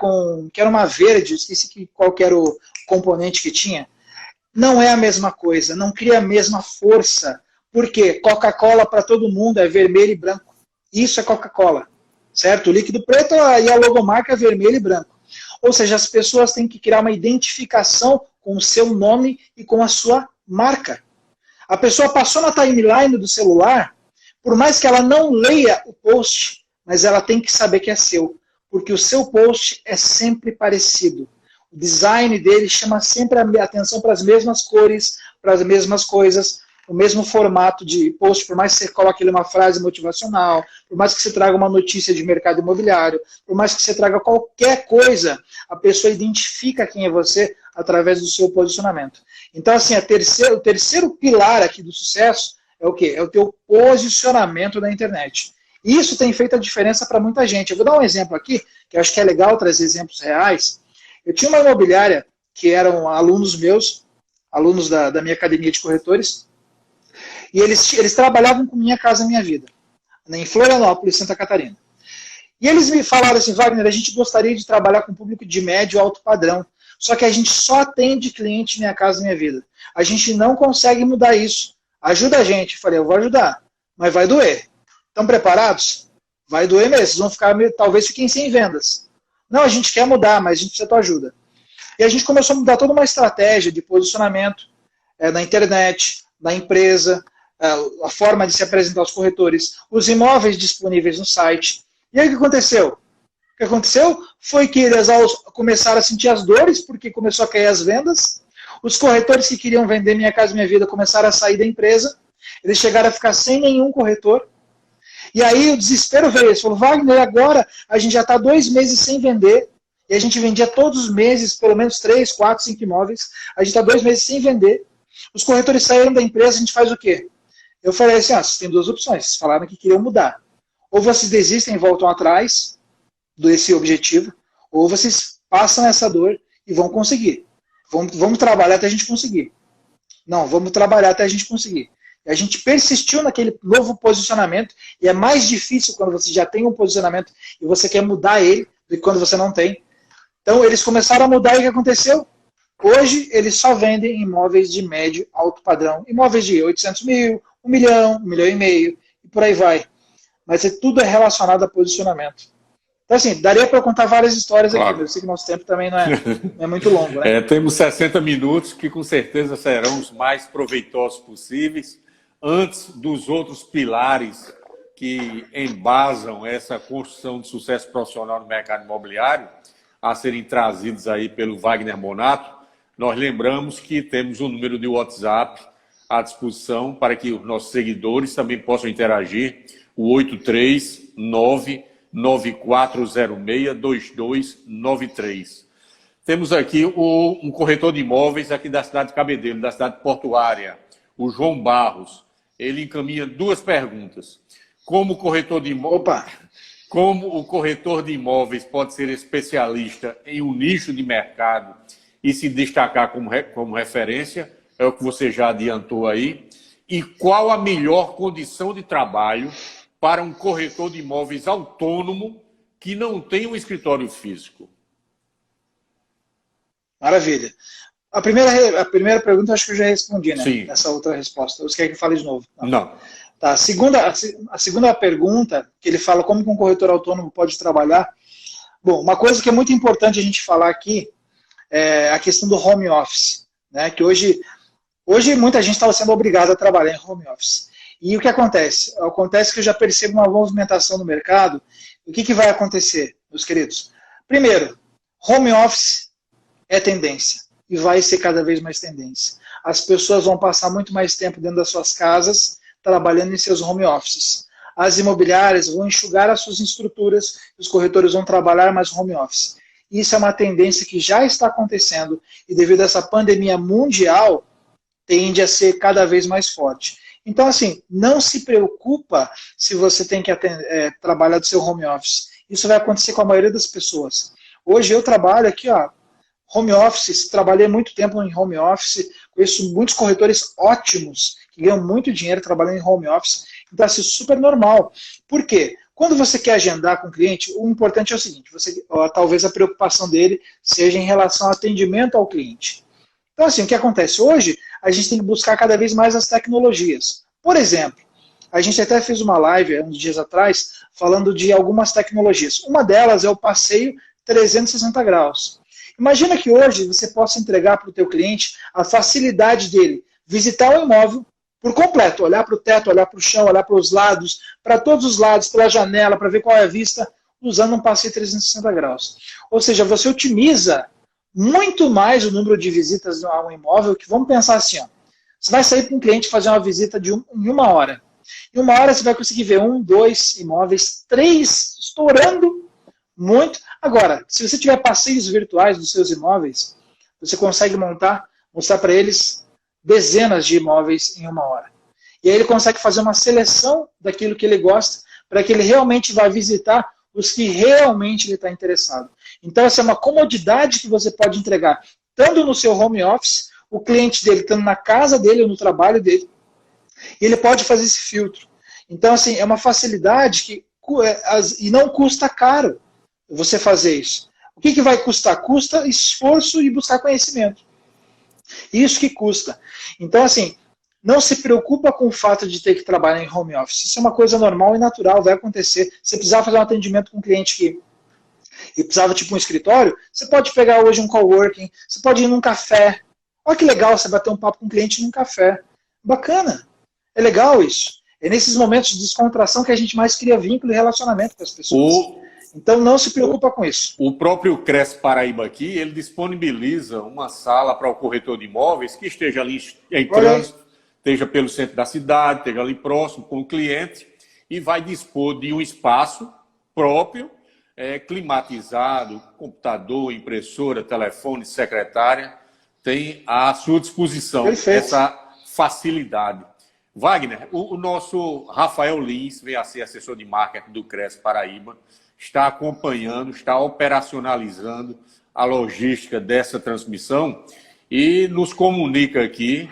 uma verde, esqueci qual que era o componente que tinha, não é a mesma coisa, não cria a mesma força. Por quê? Coca-Cola para todo mundo é vermelho e branco. Isso é Coca-Cola, certo? O líquido preto e a logomarca é vermelho e branco. Ou seja, as pessoas têm que criar uma identificação com o seu nome e com a sua marca. A pessoa passou na timeline do celular, por mais que ela não leia o post, mas ela tem que saber que é seu, porque o seu post é sempre parecido. O design dele chama sempre a atenção para as mesmas cores, para as mesmas coisas, o mesmo formato de post, por mais que você coloque ali uma frase motivacional, por mais que você traga uma notícia de mercado imobiliário, por mais que você traga qualquer coisa, a pessoa identifica quem é você através do seu posicionamento. Então, assim, o terceiro pilar aqui do sucesso é o quê? É o teu posicionamento na internet. Isso tem feito a diferença para muita gente. Eu vou dar um exemplo aqui, que eu acho que é legal trazer exemplos reais. Eu tinha uma imobiliária que eram alunos meus, alunos da minha academia de corretores, e eles trabalhavam com Minha Casa Minha Vida, em Florianópolis, Santa Catarina. E eles me falaram assim, Wagner, a gente gostaria de trabalhar com público de médio e alto padrão, só que a gente só atende cliente Minha Casa Minha Vida. A gente não consegue mudar isso. Ajuda a gente. Eu falei, eu vou ajudar, mas vai doer. Estão preparados? Vai doer mesmo. Vocês vão ficar, talvez fiquem sem vendas. Não, a gente quer mudar, mas a gente precisa da tua ajuda. E a gente começou a mudar toda uma estratégia de posicionamento na internet, na empresa, a forma de se apresentar aos corretores, os imóveis disponíveis no site. E aí o que aconteceu? O que aconteceu foi que eles começaram a sentir as dores, porque começou a cair as vendas. Os corretores que queriam vender Minha Casa Minha Vida começaram a sair da empresa. Eles chegaram a ficar sem nenhum corretor. E aí o desespero veio. Eles falaram, Wagner, agora a gente já está 2 meses sem vender. E a gente vendia todos os meses, pelo menos 3, 4, 5 imóveis. A gente está 2 meses sem vender. Os corretores saíram da empresa, a gente faz o quê? Eu falei assim, vocês têm 2 opções. Vocês falaram que queriam mudar. Ou vocês desistem e voltam atrás desse objetivo, ou vocês passam essa dor e vão conseguir. Vamos trabalhar até a gente conseguir. Não, vamos trabalhar até a gente conseguir. E a gente persistiu naquele novo posicionamento, e é mais difícil quando você já tem um posicionamento e você quer mudar ele do que quando você não tem. Então eles começaram a mudar e o que aconteceu? Hoje eles só vendem imóveis de médio alto padrão, imóveis de 800 mil, 1 milhão, 1,5 milhão, e por aí vai. Mas tudo é relacionado a posicionamento. Então, assim, daria para eu contar várias histórias aqui, mas eu sei que nosso tempo também não é muito longo, né? Temos 60 minutos que com certeza serão os mais proveitosos possíveis, antes dos outros pilares que embasam essa construção de sucesso profissional no mercado imobiliário, a serem trazidos aí pelo Wagner Monato. Nós lembramos que temos um número de WhatsApp à disposição para que os nossos seguidores também possam interagir, o 839-9406-2293. Temos aqui um corretor de imóveis aqui da cidade de Cabedelo, da cidade portuária, o João Barros. Ele encaminha duas perguntas. Como o corretor de imóveis pode ser especialista em um nicho de mercado e se destacar como referência? É o que você já adiantou aí. E qual a melhor condição de trabalho para um corretor de imóveis autônomo que não tem um escritório físico? Maravilha. A primeira pergunta eu acho que eu já respondi, né? Sim. Essa outra resposta. Você quer que eu fale de novo? Não. Tá, a segunda pergunta, que ele fala como que um corretor autônomo pode trabalhar. Bom, uma coisa que é muito importante a gente falar aqui é a questão do home office, né? Que hoje muita gente está sendo obrigada a trabalhar em home office. E o que acontece? Acontece que eu já percebo uma movimentação no mercado. O que vai acontecer, meus queridos? Primeiro, home office é tendência e vai ser cada vez mais tendência. As pessoas vão passar muito mais tempo dentro das suas casas, trabalhando em seus home offices. As imobiliárias vão enxugar as suas estruturas, os corretores vão trabalhar mais home office. Isso é uma tendência que já está acontecendo e devido a essa pandemia mundial, tende a ser cada vez mais forte. Então, assim, não se preocupa se você tem que trabalhar do seu home office. Isso vai acontecer com a maioria das pessoas. Hoje eu trabalho aqui, home office, trabalhei muito tempo em home office, conheço muitos corretores ótimos, que ganham muito dinheiro trabalhando em home office, então assim, super normal. Por quê? Quando você quer agendar com o cliente, o importante é o seguinte, talvez a preocupação dele seja em relação ao atendimento ao cliente. Então assim, o que acontece? Hoje, a gente tem que buscar cada vez mais as tecnologias. Por exemplo, a gente até fez uma live uns dias atrás, falando de algumas tecnologias. Uma delas é o passeio 360 graus. Imagina que hoje você possa entregar para o teu cliente a facilidade dele visitar o imóvel por completo, olhar para o teto, olhar para o chão, olhar para os lados, para todos os lados, pela janela, para ver qual é a vista, usando um passeio 360 graus. Ou seja, você otimiza muito mais o número de visitas a um imóvel, que vamos pensar assim, você vai sair para um cliente fazer uma visita em 1 hora. Em 1 hora você vai conseguir ver 1, 2 imóveis, 3, estourando muito. Agora, se você tiver passeios virtuais dos seus imóveis, você consegue mostrar para eles dezenas de imóveis em 1 hora. E aí ele consegue fazer uma seleção daquilo que ele gosta, para que ele realmente vá visitar os que realmente ele está interessado. Então, essa é uma comodidade que você pode entregar, tanto no seu home office, o cliente dele estando na casa dele ou no trabalho dele, e ele pode fazer esse filtro. Então, assim, é uma facilidade e não custa caro você fazer isso. O que vai custar? Custa esforço e buscar conhecimento. Isso que custa. Então, assim, não se preocupa com o fato de ter que trabalhar em home office. Isso é uma coisa normal e natural, vai acontecer. Você precisava fazer um atendimento com um cliente e precisava tipo um escritório, você pode pegar hoje um coworking, você pode ir num café. Olha que legal você bater um papo com um cliente num café. Bacana. É legal isso. É nesses momentos de descontração que a gente mais cria vínculo e relacionamento com as pessoas. Então não se preocupa com isso. O próprio Cresce Paraíba aqui, ele disponibiliza uma sala para o corretor de imóveis que esteja ali em trânsito, esteja pelo centro da cidade, esteja ali próximo com o cliente e vai dispor de um espaço próprio, climatizado, computador, impressora, telefone, secretária, tem à sua disposição essa facilidade. Wagner, o nosso Rafael Lins, vem a ser assessor de marketing do Cresce Paraíba, está acompanhando, está operacionalizando a logística dessa transmissão e nos comunica aqui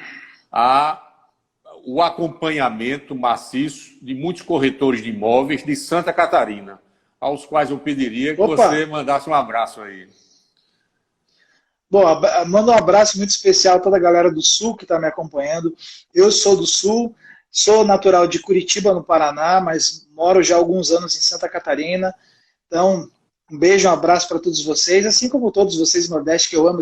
o acompanhamento maciço de muitos corretores de imóveis de Santa Catarina, aos quais eu pediria que você mandasse um abraço aí. Bom, mando um abraço muito especial a toda a galera do Sul que está me acompanhando. Eu sou do Sul, sou natural de Curitiba, no Paraná, mas moro já há alguns anos em Santa Catarina. Então, um beijo, um abraço para todos vocês, assim como todos vocês do Nordeste, que eu amo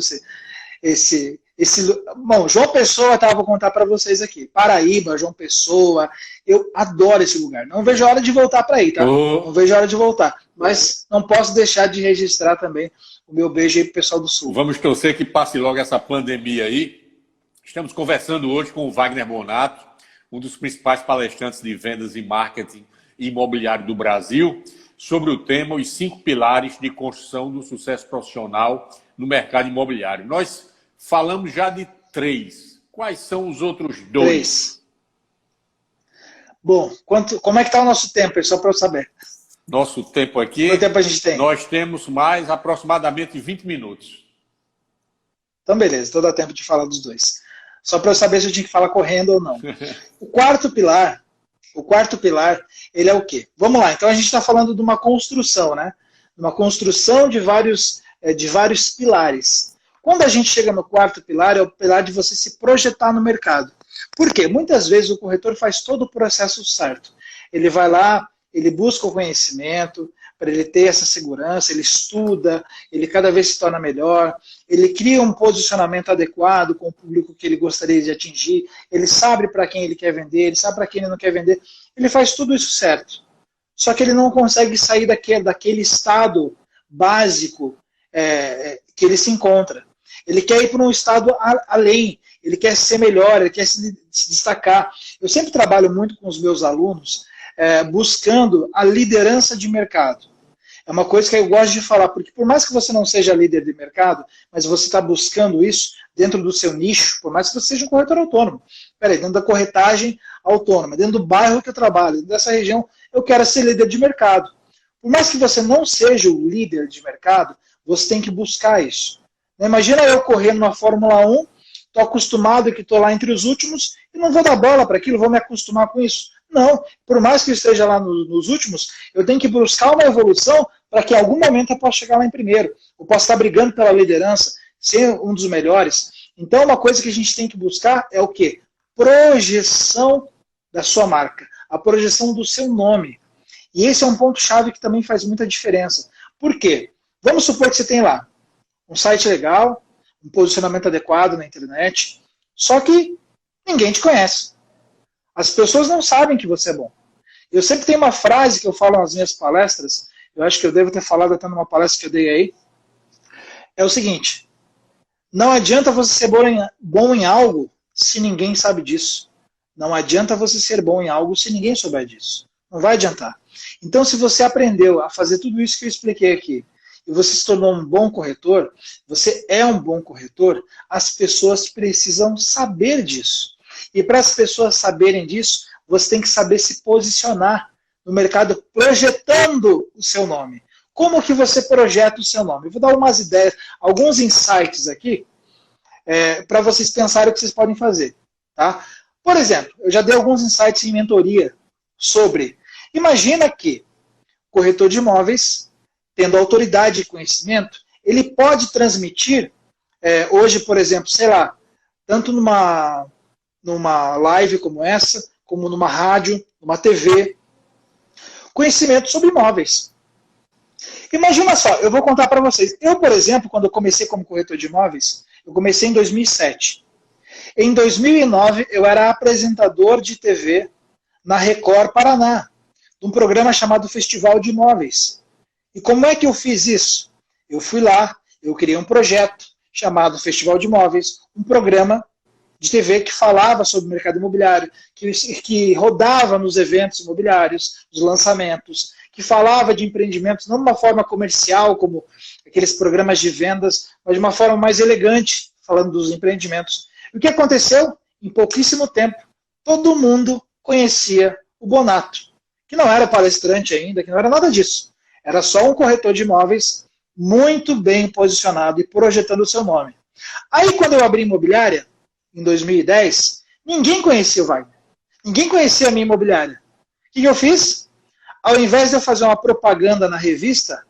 Bom, João Pessoa, vou contar para vocês aqui. Paraíba, João Pessoa, eu adoro esse lugar. Não vejo a hora de voltar para aí, tá? Não vejo a hora de voltar. Mas não posso deixar de registrar também o meu beijo aí pro pessoal do Sul. Vamos torcer que passe logo essa pandemia aí. Estamos conversando hoje com o Wagner Bonato, um dos principais palestrantes de vendas e marketing imobiliário do Brasil, sobre o tema Os 5 Pilares de Construção do Sucesso Profissional no mercado imobiliário. Nós falamos já de 3. Quais são os outros 2? 3. Bom, como é que está o nosso tempo, só para eu saber? Nosso tempo aqui, quanto tempo a gente tem? Nós temos mais aproximadamente 20 minutos. Então, beleza, então dá tempo de falar dos 2. Só para eu saber se eu tinha que falar correndo ou não. O quarto pilar, ele é o quê? Vamos lá, então a gente está falando de uma construção, né? Uma construção de vários pilares. Quando a gente chega no quarto pilar, é o pilar de você se projetar no mercado. Por quê? Muitas vezes o corretor faz todo o processo certo. Ele vai lá, ele busca o conhecimento, para ele ter essa segurança, ele estuda, ele cada vez se torna melhor, ele cria um posicionamento adequado com o público que ele gostaria de atingir, ele sabe para quem ele quer vender, ele sabe para quem ele não quer vender, ele faz tudo isso certo. Só que ele não consegue sair daquele estado básico que ele se encontra. Ele quer ir para um estado além, ele quer ser melhor, ele quer se destacar. Eu sempre trabalho muito com os meus alunos, buscando a liderança de mercado. É uma coisa que eu gosto de falar, porque por mais que você não seja líder de mercado, mas você está buscando isso dentro do seu nicho, por mais que você seja um corretor autônomo. Dentro da corretagem autônoma, dentro do bairro que eu trabalho, dentro dessa região, eu quero ser líder de mercado. Por mais que você não seja o líder de mercado, você tem que buscar isso. Imagina eu correndo numa Fórmula 1, estou acostumado que estou lá entre os últimos e não vou dar bola para aquilo, vou me acostumar com isso. Não, por mais que eu esteja lá nos últimos, eu tenho que buscar uma evolução para que em algum momento eu possa chegar lá em primeiro. Eu posso estar brigando pela liderança, ser um dos melhores. Então, uma coisa que a gente tem que buscar é o quê? Projeção da sua marca, a projeção do seu nome. E esse é um ponto-chave que também faz muita diferença. Por quê? Vamos supor que você tem lá um site legal, um posicionamento adequado na internet, só que ninguém te conhece. As pessoas não sabem que você é bom. Eu sempre tenho uma frase que eu falo nas minhas palestras, eu acho que eu devo ter falado até numa palestra que eu dei aí, é o seguinte: não adianta você ser bom em algo se ninguém sabe disso. Não adianta você ser bom em algo se ninguém souber disso. Não vai adiantar. Então, se você aprendeu a fazer tudo isso que eu expliquei aqui, e você se tornou um bom corretor, você é um bom corretor, as pessoas precisam saber disso. E para as pessoas saberem disso, você tem que saber se posicionar no mercado projetando o seu nome. Como que você projeta o seu nome? Eu vou dar umas ideias, alguns insights aqui, para vocês pensarem o que vocês podem fazer. Tá? Por exemplo, eu já dei alguns insights em mentoria sobre... Imagina que o corretor de imóveis, tendo autoridade e conhecimento, ele pode transmitir, hoje, por exemplo, sei lá, tanto numa live como essa, como numa rádio, numa TV, conhecimento sobre imóveis. Imagina só, eu vou contar para vocês. Eu, por exemplo, quando eu comecei como corretor de imóveis, eu comecei em 2007. Em 2009, eu era apresentador de TV na Record Paraná, de um programa chamado Festival de Imóveis. E como é que eu fiz isso? Eu fui lá, eu criei um projeto chamado Festival de Imóveis, um programa de TV que falava sobre o mercado imobiliário, que rodava nos eventos imobiliários, nos lançamentos, que falava de empreendimentos não de uma forma comercial, como aqueles programas de vendas, mas de uma forma mais elegante, falando dos empreendimentos. E o que aconteceu? Em pouquíssimo tempo, todo mundo conhecia o Bonato, que não era palestrante ainda, que não era nada disso. Era só um corretor de imóveis muito bem posicionado e projetando o seu nome. Aí, quando eu abri imobiliária, em 2010, ninguém conhecia o Wagner. Ninguém conhecia a minha imobiliária. O que eu fiz? Ao invés de eu fazer uma propaganda na revista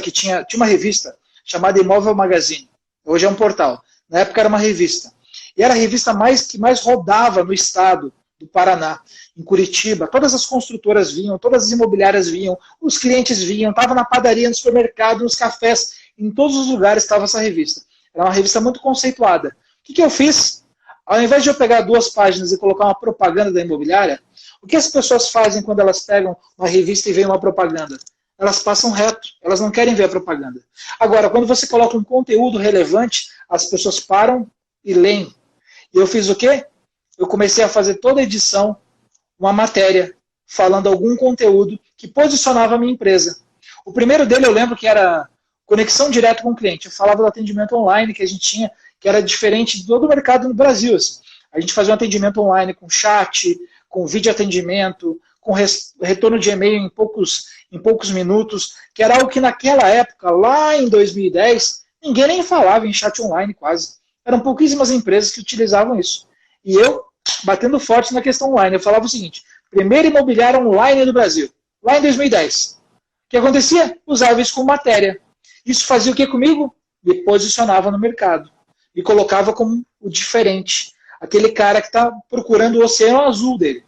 que tinha uma revista chamada Imóvel Magazine. Hoje é um portal. Na época era uma revista. E era a revista que mais rodava no estado do Paraná, em Curitiba. Todas as construtoras vinham, todas as imobiliárias vinham, os clientes vinham, estava na padaria, no supermercado, nos cafés, em todos os lugares estava essa revista. Era uma revista muito conceituada. O que eu fiz? Ao invés de eu pegar 2 páginas e colocar uma propaganda da imobiliária, o que as pessoas fazem quando elas pegam uma revista e veem uma propaganda? Elas passam reto, elas não querem ver a propaganda. Agora, quando você coloca um conteúdo relevante, as pessoas param e leem. E eu fiz o quê? Eu comecei a fazer toda a edição, uma matéria, falando algum conteúdo que posicionava a minha empresa. O primeiro dele eu lembro que era conexão direta com o cliente. Eu falava do atendimento online que a gente tinha, que era diferente de todo o mercado no Brasil. Assim. A gente fazia um atendimento online com chat, com vídeo atendimento, com retorno de e-mail em poucos minutos, que era algo que naquela época, lá em 2010, ninguém nem falava em chat online quase. Eram pouquíssimas empresas que utilizavam isso. E eu, batendo forte na questão online, eu falava o seguinte, primeira imobiliária online do Brasil, lá em 2010. O que acontecia? Usava isso como matéria. Isso fazia o que comigo? Me posicionava no mercado. Me colocava como o diferente. Aquele cara que está procurando o oceano azul dele.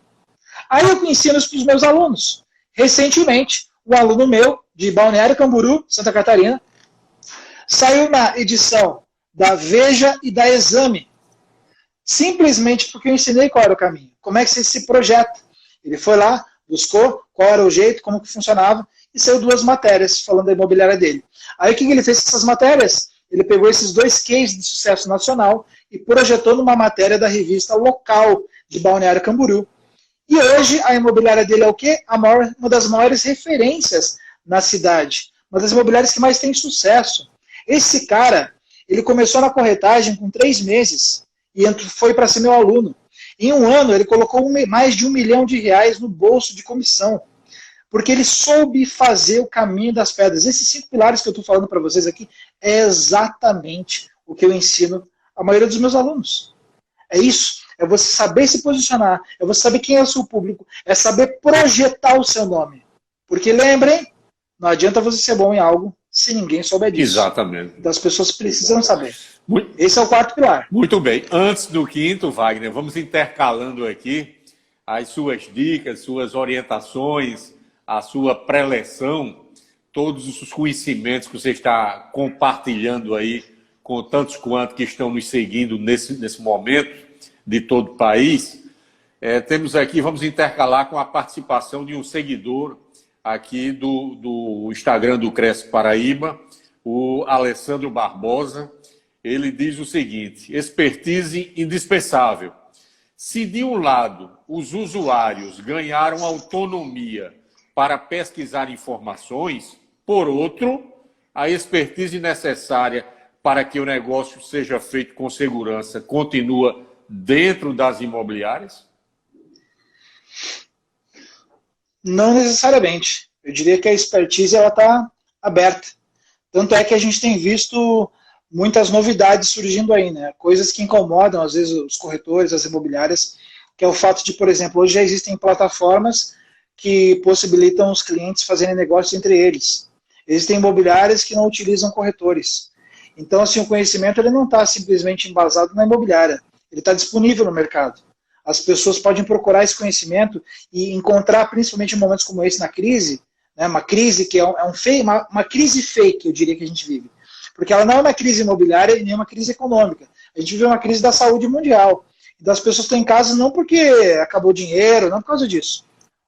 Aí eu ensino isso para os meus alunos. Recentemente, um aluno meu, de Balneário Camboriú, Santa Catarina, saiu na edição da Veja e da Exame. Simplesmente porque eu ensinei qual era o caminho. Como é que você se projeta. Ele foi lá, buscou qual era o jeito, como que funcionava, e saiu 2 matérias falando da imobiliária dele. Aí o que ele fez com essas matérias? Ele pegou esses 2 cases de sucesso nacional e projetou numa matéria da revista local de Balneário Camboriú. E hoje a imobiliária dele é o quê? Uma das maiores referências na cidade. Uma das imobiliárias que mais tem sucesso. Esse cara, ele começou na corretagem com 3 meses e foi para ser meu aluno. Em um ano, ele colocou mais de R$1 milhão no bolso de comissão. Porque ele soube fazer o caminho das pedras. Esses 5 pilares que eu estou falando para vocês aqui é exatamente o que eu ensino a maioria dos meus alunos. É isso. É você saber se posicionar. É você saber quem é o seu público. É saber projetar o seu nome. Porque lembrem, não adianta você ser bom em algo se ninguém souber disso. Exatamente. Então as pessoas precisam saber. Esse é o 4º pilar. Muito bem. Antes do 5º, Wagner, vamos intercalando aqui as suas dicas, suas orientações, a sua preleção, todos os conhecimentos que você está compartilhando aí com tantos quantos que estão nos seguindo nesse momento de todo o país. Temos aqui, vamos intercalar com a participação de um seguidor aqui do Instagram do Cresce Paraíba, o Alessandro Barbosa. Ele diz o seguinte: expertise indispensável. Se de um lado os usuários ganharam autonomia para pesquisar informações, por outro, a expertise necessária para que o negócio seja feito com segurança continua dentro das imobiliárias? Não necessariamente. Eu diria que a expertise está aberta. Tanto é que a gente tem visto muitas novidades surgindo aí, né? Coisas que incomodam, às vezes, os corretores, as imobiliárias, que é o fato de, por exemplo, hoje já existem plataformas que possibilitam os clientes fazerem negócios entre eles. Existem imobiliárias que não utilizam corretores. Então, assim, o conhecimento ele não está simplesmente embasado na imobiliária. Ele está disponível no mercado. As pessoas podem procurar esse conhecimento e encontrar, principalmente em momentos como esse na crise, né, uma crise que é uma crise fake, eu diria que a gente vive. Porque ela não é uma crise imobiliária e nem uma crise econômica. A gente vive uma crise da saúde mundial. Então, as pessoas estão em casa não porque acabou o dinheiro, não por causa disso.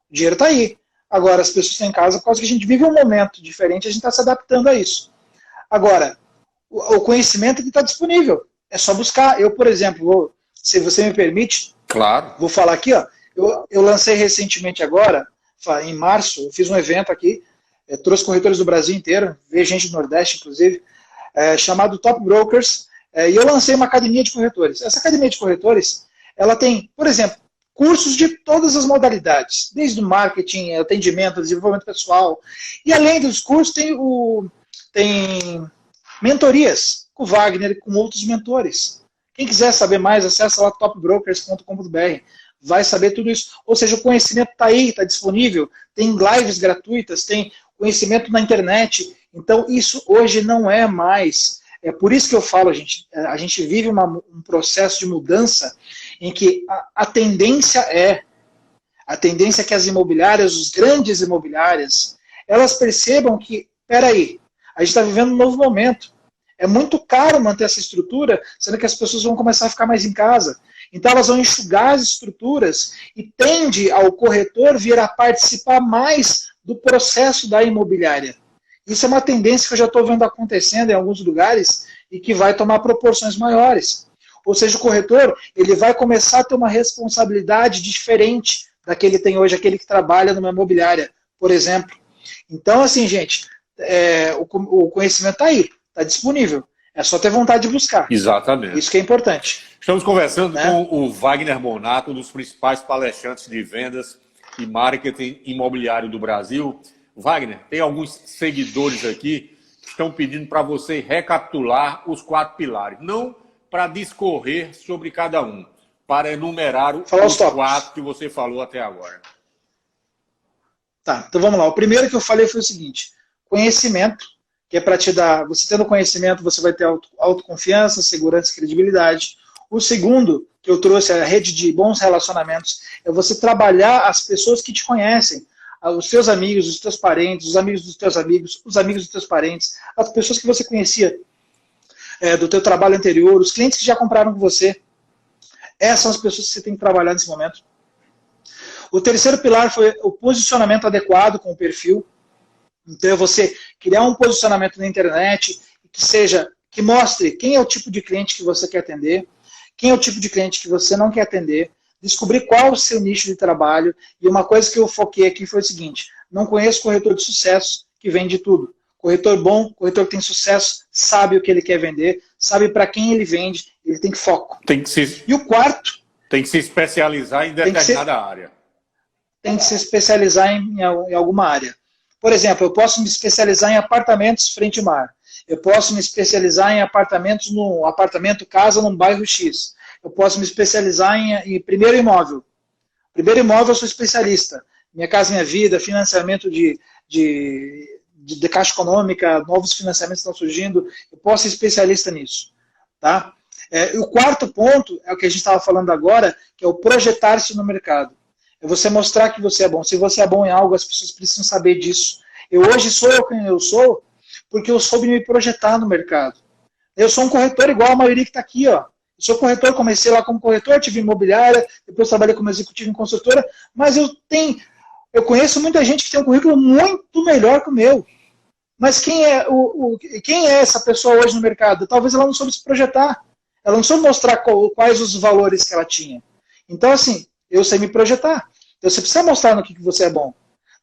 O dinheiro está aí. Agora, as pessoas estão em casa por causa que a gente vive um momento diferente, a gente está se adaptando a isso. Agora, o conhecimento está disponível. É só buscar. Eu, por exemplo, se você me permite, claro, vou falar aqui, ó. Eu lancei recentemente agora, em março, eu fiz um evento aqui, trouxe corretores do Brasil inteiro, veio gente do Nordeste, inclusive, chamado Top Brokers, e eu lancei uma academia de corretores. Essa academia de corretores, ela tem, por exemplo, cursos de todas as modalidades, desde o marketing, atendimento, desenvolvimento pessoal, e além dos cursos tem mentorias com o Wagner e com outros mentores. Quem quiser saber mais, acessa lá topbrokers.com.br, vai saber tudo isso. Ou seja, o conhecimento está aí, está disponível, tem lives gratuitas, tem conhecimento na internet. Então, isso hoje não é mais. É por isso que eu falo, a gente vive um processo de mudança em que a tendência é que as imobiliárias, os grandes imobiliárias, elas percebam que, peraí, a gente está vivendo um novo momento. É muito caro manter essa estrutura, sendo que as pessoas vão começar a ficar mais em casa. Então elas vão enxugar as estruturas e tende ao corretor vir a participar mais do processo da imobiliária. Isso é uma tendência que eu já estou vendo acontecendo em alguns lugares e que vai tomar proporções maiores. Ou seja, o corretor ele vai começar a ter uma responsabilidade diferente da que ele tem hoje, aquele que trabalha numa imobiliária, por exemplo. Então, assim, gente, o conhecimento está aí, está disponível. É só ter vontade de buscar. Exatamente. Isso que é importante. Estamos conversando, né, com o Wagner Monato, um dos principais palestrantes de vendas e marketing imobiliário do Brasil. Wagner, tem alguns seguidores aqui que estão pedindo para você recapitular os 4 pilares. Não para discorrer sobre cada um, para enumerar os 4 que você falou até agora. Tá, então vamos lá. O primeiro que eu falei foi o seguinte: conhecimento, que é para te dar, você tendo conhecimento, você vai ter autoconfiança, segurança e credibilidade. O segundo, que eu trouxe, a rede de bons relacionamentos, é você trabalhar as pessoas que te conhecem, os teus amigos, os teus parentes, os amigos dos teus amigos, os amigos dos teus parentes, as pessoas que você conhecia do teu trabalho anterior, os clientes que já compraram com você. Essas são as pessoas que você tem que trabalhar nesse momento. O terceiro pilar foi o posicionamento adequado com o perfil. Então é você criar um posicionamento na internet que mostre quem é o tipo de cliente que você quer atender, quem é o tipo de cliente que você não quer atender, descobrir qual é o seu nicho de trabalho. E uma coisa que eu foquei aqui foi o seguinte: não conheço corretor de sucesso que vende tudo. Corretor bom, corretor que tem sucesso, sabe o que ele quer vender, sabe para quem ele vende, ele tem foco. E o quarto... Tem que se especializar em determinada área. Tem que se especializar em alguma área. Por exemplo, eu posso me especializar em apartamentos frente ao mar. Eu posso me especializar em apartamentos no apartamento casa num bairro X. Eu posso me especializar em primeiro imóvel. Primeiro imóvel eu sou especialista. Minha Casa Minha Vida, financiamento de Caixa Econômica, novos financiamentos estão surgindo. Eu posso ser especialista nisso. Tá? E o quarto ponto é o que a gente estava falando agora, que é o projetar-se no mercado. É você mostrar que você é bom. Se você é bom em algo, as pessoas precisam saber disso. Eu hoje sou quem eu sou porque eu soube me projetar no mercado. Eu sou um corretor igual a maioria que está aqui. Ó. Eu sou corretor, comecei lá como corretor, tive imobiliária, depois trabalhei como executivo em construtora, mas eu conheço muita gente que tem um currículo muito melhor que o meu. Mas quem é essa pessoa hoje no mercado? Talvez ela não soube se projetar. Ela não soube mostrar quais os valores que ela tinha. Então, assim, eu sei me projetar. Então, você precisa mostrar no que você é bom.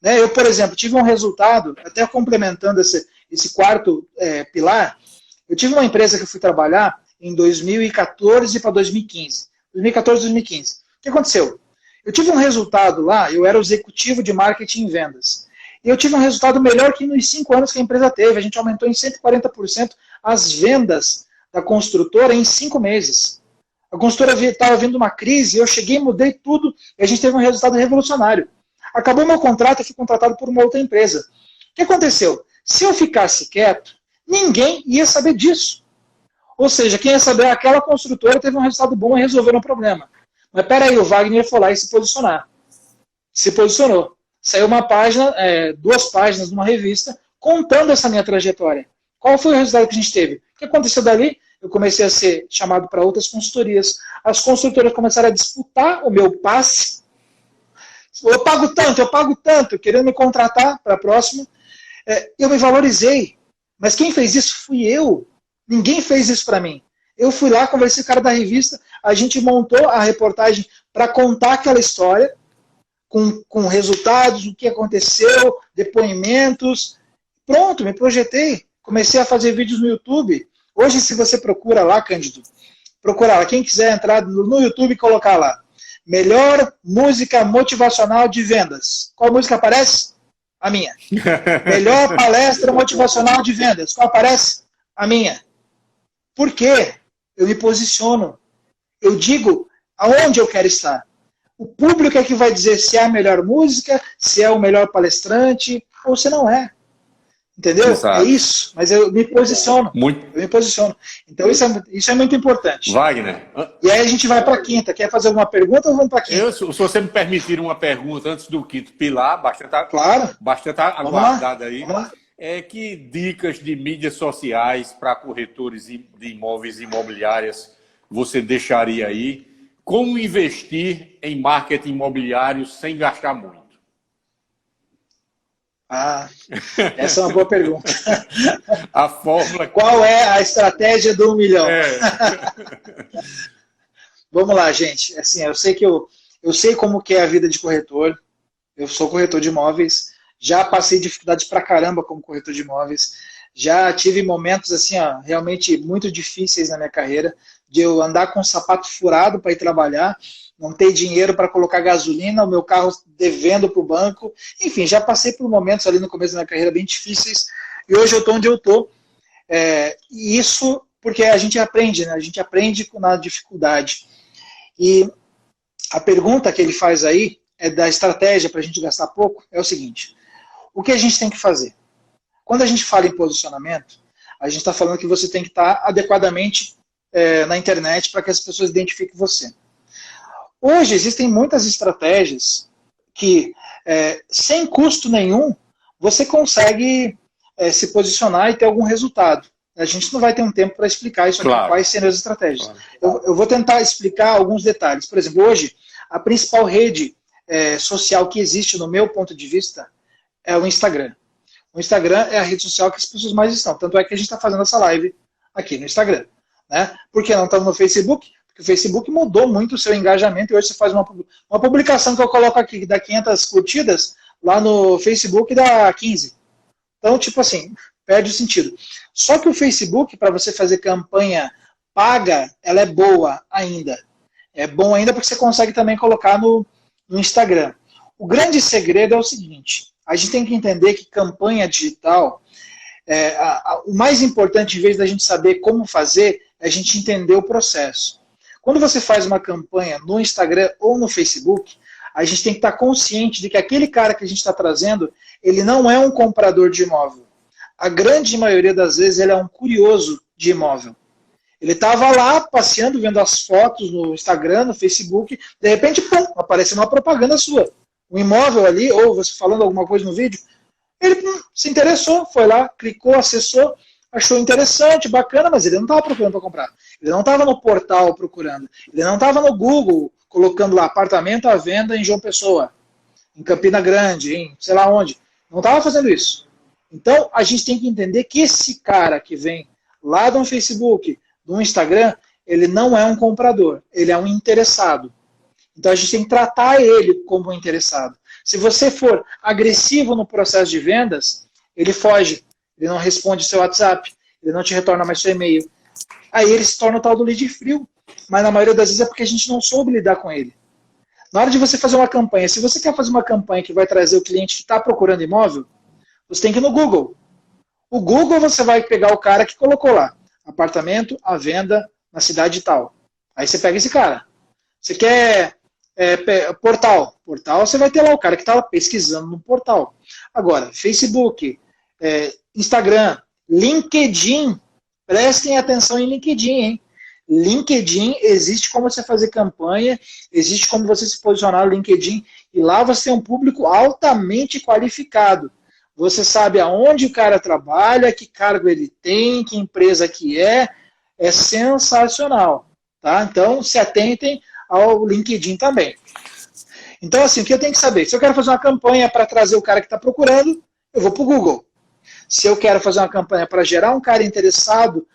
Né? Eu, por exemplo, tive um resultado, até complementando esse quarto pilar, eu tive uma empresa que eu fui trabalhar em 2014 para 2015. 2014 2015. O que aconteceu? Eu tive um resultado lá, eu era o executivo de marketing e vendas. E eu tive um resultado melhor que nos 5 anos que a empresa teve. A gente aumentou em 140% as vendas da construtora em 5 meses. A construtora estava vindo uma crise, eu cheguei, mudei tudo, e a gente teve um resultado revolucionário. Acabou meu contrato, eu fui contratado por uma outra empresa. O que aconteceu? Se eu ficasse quieto, ninguém ia saber disso. Ou seja, quem ia saber, aquela construtora teve um resultado bom e resolveu um problema. Mas peraí, o Wagner foi lá e se posicionar. Se posicionou. Saiu uma página, 2 páginas numa revista, contando essa minha trajetória. Qual foi o resultado que a gente teve? O que aconteceu dali? Eu comecei a ser chamado para outras consultorias. As consultoras começaram a disputar o meu passe. Eu pago tanto, querendo me contratar para a próxima. Eu me valorizei. Mas quem fez isso fui eu. Ninguém fez isso para mim. Eu fui lá, conversei com o cara da revista, a gente montou a reportagem para contar aquela história, com resultados, o que aconteceu, depoimentos. Pronto, me projetei. Comecei a fazer vídeos no YouTube. Hoje, se você procura lá, Cândido, procura lá. Quem quiser entrar no YouTube e colocar lá. Melhor música motivacional de vendas. Qual música aparece? A minha. Melhor palestra motivacional de vendas. Qual aparece? A minha. Por quê? Eu me posiciono. Eu digo aonde eu quero estar. O público é que vai dizer se é a melhor música, se é o melhor palestrante, ou se não é. Entendeu? Exato. É isso. Mas eu me posiciono. Eu me posiciono. Então isso é muito importante. Wagner. E aí a gente vai para a quinta. Quer fazer alguma pergunta ou vamos para a quinta? Se você me permitir uma pergunta antes do quinto pilar, claro. Bastante aguardada aí. Que dicas de mídias sociais para corretores de imóveis e imobiliárias você deixaria aí? Como investir em marketing imobiliário sem gastar muito? Essa é uma boa pergunta. A fórmula... Qual é a estratégia do 1 milhão? Vamos lá, gente. Assim, eu sei como que é a vida de corretor. Eu sou corretor de imóveis. já passei dificuldade pra caramba como corretor de imóveis, já tive momentos assim, ó, realmente muito difíceis na minha carreira, de eu andar com um sapato furado para ir trabalhar, não ter dinheiro para colocar gasolina, o meu carro devendo para o banco, enfim, já passei por momentos ali no começo da minha carreira bem difíceis, e hoje eu estou onde eu estou. E isso porque a gente aprende, né? A gente aprende na dificuldade. E a pergunta que ele faz aí é da estratégia para a gente gastar pouco, é o seguinte: o que a gente tem que fazer? Quando a gente fala em posicionamento, a gente está falando que você tem que estar adequadamente na internet para que as pessoas identifiquem você. Hoje existem muitas estratégias que, sem custo nenhum, você consegue se posicionar e ter algum resultado. A gente não vai ter um tempo para explicar isso aqui, claro, quais serão as estratégias. Claro. Eu vou tentar explicar alguns detalhes. Por exemplo, hoje, a principal rede social que existe, no meu ponto de vista, é o Instagram. O Instagram é a rede social que as pessoas mais estão. Tanto é que a gente está fazendo essa live aqui no Instagram. Né? Por que não estamos no Facebook? Porque o Facebook mudou muito o seu engajamento e hoje você faz uma publicação que eu coloco aqui, que dá 500 curtidas, lá no Facebook dá 15. Então, tipo assim, perde o sentido. Só que o Facebook, para você fazer campanha paga, ela é boa ainda. É bom ainda porque você consegue também colocar no Instagram. O grande segredo é o seguinte: a gente tem que entender que campanha digital, o mais importante, em vez da gente saber como fazer, é a gente entender o processo. Quando você faz uma campanha no Instagram ou no Facebook, a gente tem que estar consciente de que aquele cara que a gente está trazendo, ele não é um comprador de imóvel. A grande maioria das vezes ele é um curioso de imóvel. Ele estava lá passeando, vendo as fotos no Instagram, no Facebook, de repente, pum, apareceu uma propaganda sua. Um imóvel ali, ou você falando alguma coisa no vídeo, ele se interessou, foi lá, clicou, acessou, achou interessante, bacana, mas ele não estava procurando para comprar. Ele não estava no portal procurando. Ele não estava no Google colocando lá apartamento à venda em João Pessoa, em Campina Grande, em sei lá onde. Não estava fazendo isso. Então, a gente tem que entender que esse cara que vem lá do Facebook, do Instagram, ele não é um comprador, ele é um interessado. Então, a gente tem que tratar ele como um interessado. Se você for agressivo no processo de vendas, ele foge, ele não responde seu WhatsApp, ele não te retorna mais seu e-mail. Aí ele se torna o tal do lead frio. Mas na maioria das vezes é porque a gente não soube lidar com ele. Na hora de você fazer uma campanha, se você quer fazer uma campanha que vai trazer o cliente que está procurando imóvel, você tem que ir no Google. O Google você vai pegar o cara que colocou lá, apartamento à venda na cidade tal. Aí você pega esse cara. Você quer portal. Portal você vai ter lá o cara que está pesquisando no portal. Agora, Facebook, Instagram, LinkedIn. Prestem atenção em LinkedIn, hein? LinkedIn, existe como você fazer campanha, existe como você se posicionar no LinkedIn, e lá você tem um público altamente qualificado. Você sabe aonde o cara trabalha, que cargo ele tem, que empresa que é sensacional. Tá? Então, se atentem ao LinkedIn também. Então, assim, o que eu tenho que saber? Se eu quero fazer uma campanha para trazer o cara que está procurando, eu vou para o Google. Se eu quero fazer uma campanha para gerar um cara interessado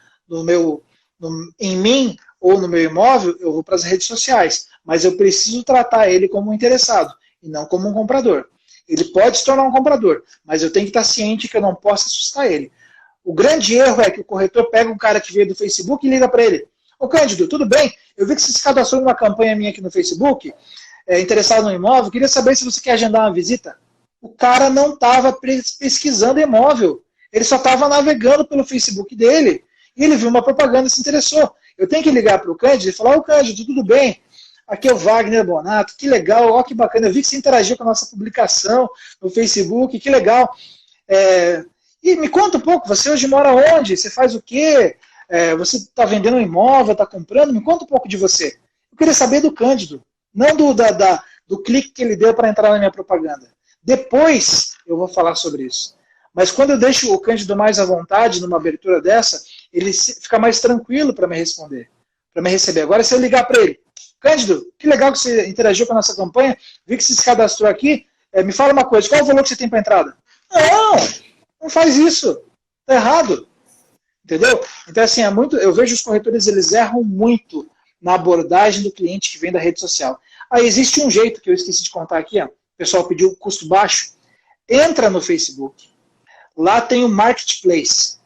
em mim ou no meu imóvel, eu vou para as redes sociais. Mas eu preciso tratar ele como um interessado e não como um comprador. Ele pode se tornar um comprador, mas eu tenho que estar ciente que eu não posso assustar ele. O grande erro é que o corretor pega um cara que veio do Facebook e liga para ele. Ô Cândido, tudo bem? Eu vi que você se cadastrou numa campanha minha aqui no Facebook, interessado no imóvel, queria saber se você quer agendar uma visita. O cara não estava pesquisando imóvel. Ele só estava navegando pelo Facebook dele e ele viu uma propaganda e se interessou. Eu tenho que ligar para o Cândido e falar: ô Cândido, tudo bem? Aqui é o Wagner Bonato, que legal, ó, que bacana. Eu vi que você interagiu com a nossa publicação no Facebook, que legal. E me conta um pouco, você hoje mora onde? Você faz o quê? Você está vendendo um imóvel, está comprando? Me conta um pouco de você. Eu queria saber do Cândido, não do clique que ele deu para entrar na minha propaganda. Depois eu vou falar sobre isso. Mas quando eu deixo o Cândido mais à vontade numa abertura dessa, ele fica mais tranquilo para me responder, para me receber. Agora, se eu ligar para ele: Cândido, que legal que você interagiu com a nossa campanha, vi que você se cadastrou aqui, me fala uma coisa, qual é o valor que você tem para entrada? Não faz isso, está errado. Entendeu? Então, assim, eu vejo os corretores, eles erram muito na abordagem do cliente que vem da rede social. Aí existe um jeito que eu esqueci de contar aqui, ó. O pessoal pediu custo baixo. entra no Facebook. Lá tem o Marketplace.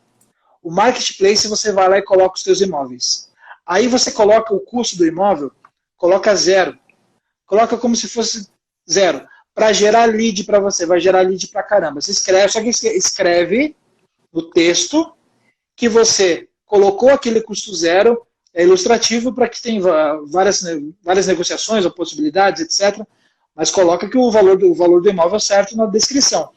O Marketplace você vai lá e coloca os seus imóveis. Aí você coloca o custo do imóvel, coloca 0. Coloca como se fosse 0. Para gerar lead para você, vai gerar lead para caramba. Você escreve, só que escreve no texto que você colocou aquele custo 0, é ilustrativo para que tenha várias negociações ou possibilidades, etc. Mas coloca que o valor do imóvel certo na descrição.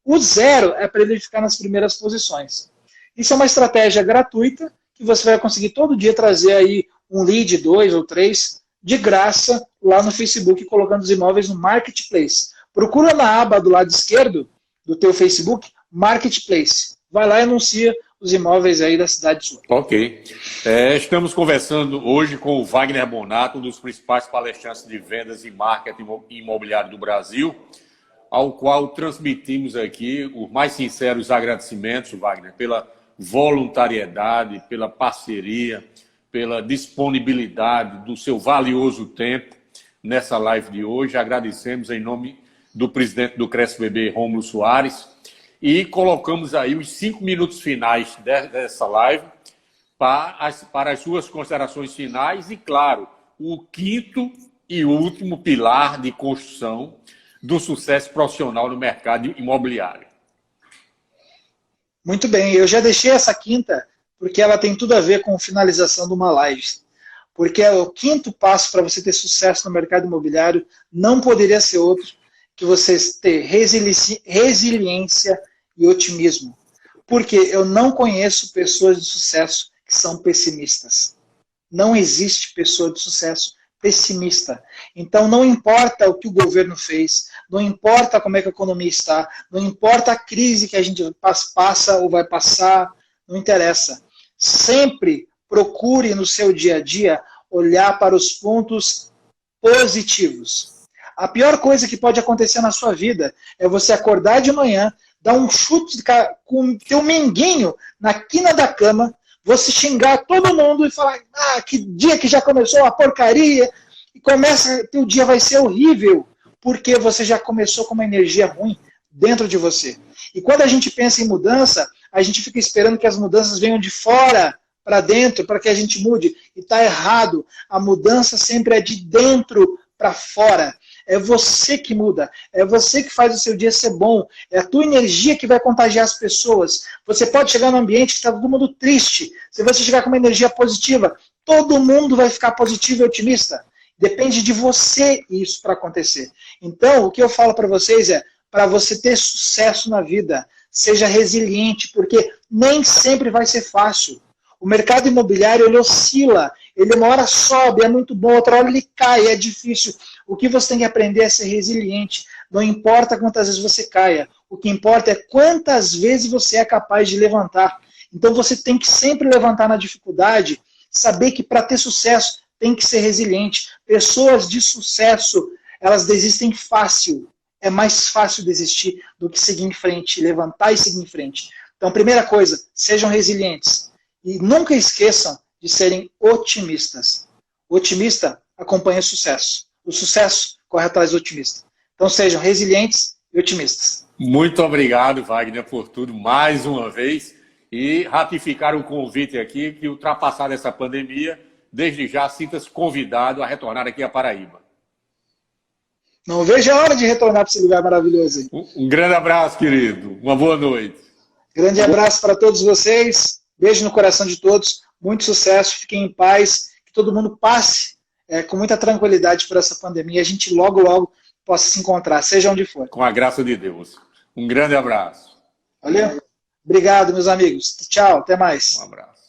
O 0 é para ele ficar nas primeiras posições. Isso é uma estratégia gratuita que você vai conseguir todo dia trazer aí um lead, 2 ou 3, de graça lá no Facebook, colocando os imóveis no Marketplace. Procura na aba do lado esquerdo do teu Facebook, Marketplace. Vai lá e anuncia os imóveis aí da cidade sua. Ok. Estamos conversando hoje com o Wagner Bonato, um dos principais palestrantes de vendas e marketing imobiliário do Brasil, ao qual transmitimos aqui os mais sinceros agradecimentos, Wagner, pela voluntariedade, pela parceria, pela disponibilidade do seu valioso tempo nessa live de hoje. Agradecemos em nome do presidente do CresceBB, Rômulo Soares, e colocamos aí os 5 minutos finais dessa live para as suas considerações finais e, claro, o quinto e último pilar de construção do sucesso profissional no mercado imobiliário. Muito bem, eu já deixei essa quinta porque ela tem tudo a ver com a finalização de uma live. Porque é o quinto passo para você ter sucesso no mercado imobiliário, não poderia ser outro que você ter resiliência e otimismo. Porque eu não conheço pessoas de sucesso que são pessimistas. Não existe pessoa de sucesso pessimista. Então não importa o que o governo fez, não importa como é que a economia está, não importa a crise que a gente passa ou vai passar, não interessa. Sempre procure no seu dia a dia olhar para os pontos positivos. A pior coisa que pode acontecer na sua vida é você acordar de manhã, dar um chute com o teu minguinho na quina da cama, você xingar todo mundo e falar, que dia que já começou a porcaria, e teu dia vai ser horrível, porque você já começou com uma energia ruim dentro de você. E quando a gente pensa em mudança, a gente fica esperando que as mudanças venham de fora para dentro, para que a gente mude. E está errado. A mudança sempre é de dentro para fora. É você que muda. É você que faz o seu dia ser bom. É a tua energia que vai contagiar as pessoas. Você pode chegar num ambiente que está todo mundo triste. Se você chegar com uma energia positiva, todo mundo vai ficar positivo e otimista. Depende de você isso para acontecer. Então, o que eu falo para vocês é, para você ter sucesso na vida, seja resiliente, porque nem sempre vai ser fácil. O mercado imobiliário, ele oscila, ele uma hora sobe, é muito bom, outra hora ele cai, é difícil. O que você tem que aprender é ser resiliente. Não importa quantas vezes você caia, o que importa é quantas vezes você é capaz de levantar. Então você tem que sempre levantar na dificuldade, saber que para ter sucesso tem que ser resiliente. Pessoas de sucesso, elas desistem fácil. É mais fácil desistir do que seguir em frente, levantar e seguir em frente. Então, primeira coisa, sejam resilientes. E nunca esqueçam de serem otimistas. O otimista acompanha o sucesso. O sucesso corre atrás do otimista. Então sejam resilientes e otimistas. Muito obrigado, Wagner, por tudo mais uma vez. E ratificar o convite aqui, que ultrapassada essa pandemia, desde já sinta-se convidado a retornar aqui à Paraíba. Não vejo a hora de retornar para esse lugar maravilhoso aí. Um grande abraço, querido. Uma boa noite. Grande abraço para todos vocês. Beijo no coração de todos. Muito sucesso. Fiquem em paz. Que todo mundo passe com muita tranquilidade por essa pandemia. A gente logo, logo possa se encontrar, seja onde for. Com a graça de Deus. Um grande abraço. Valeu. Obrigado, meus amigos. Tchau. Até mais. Um abraço.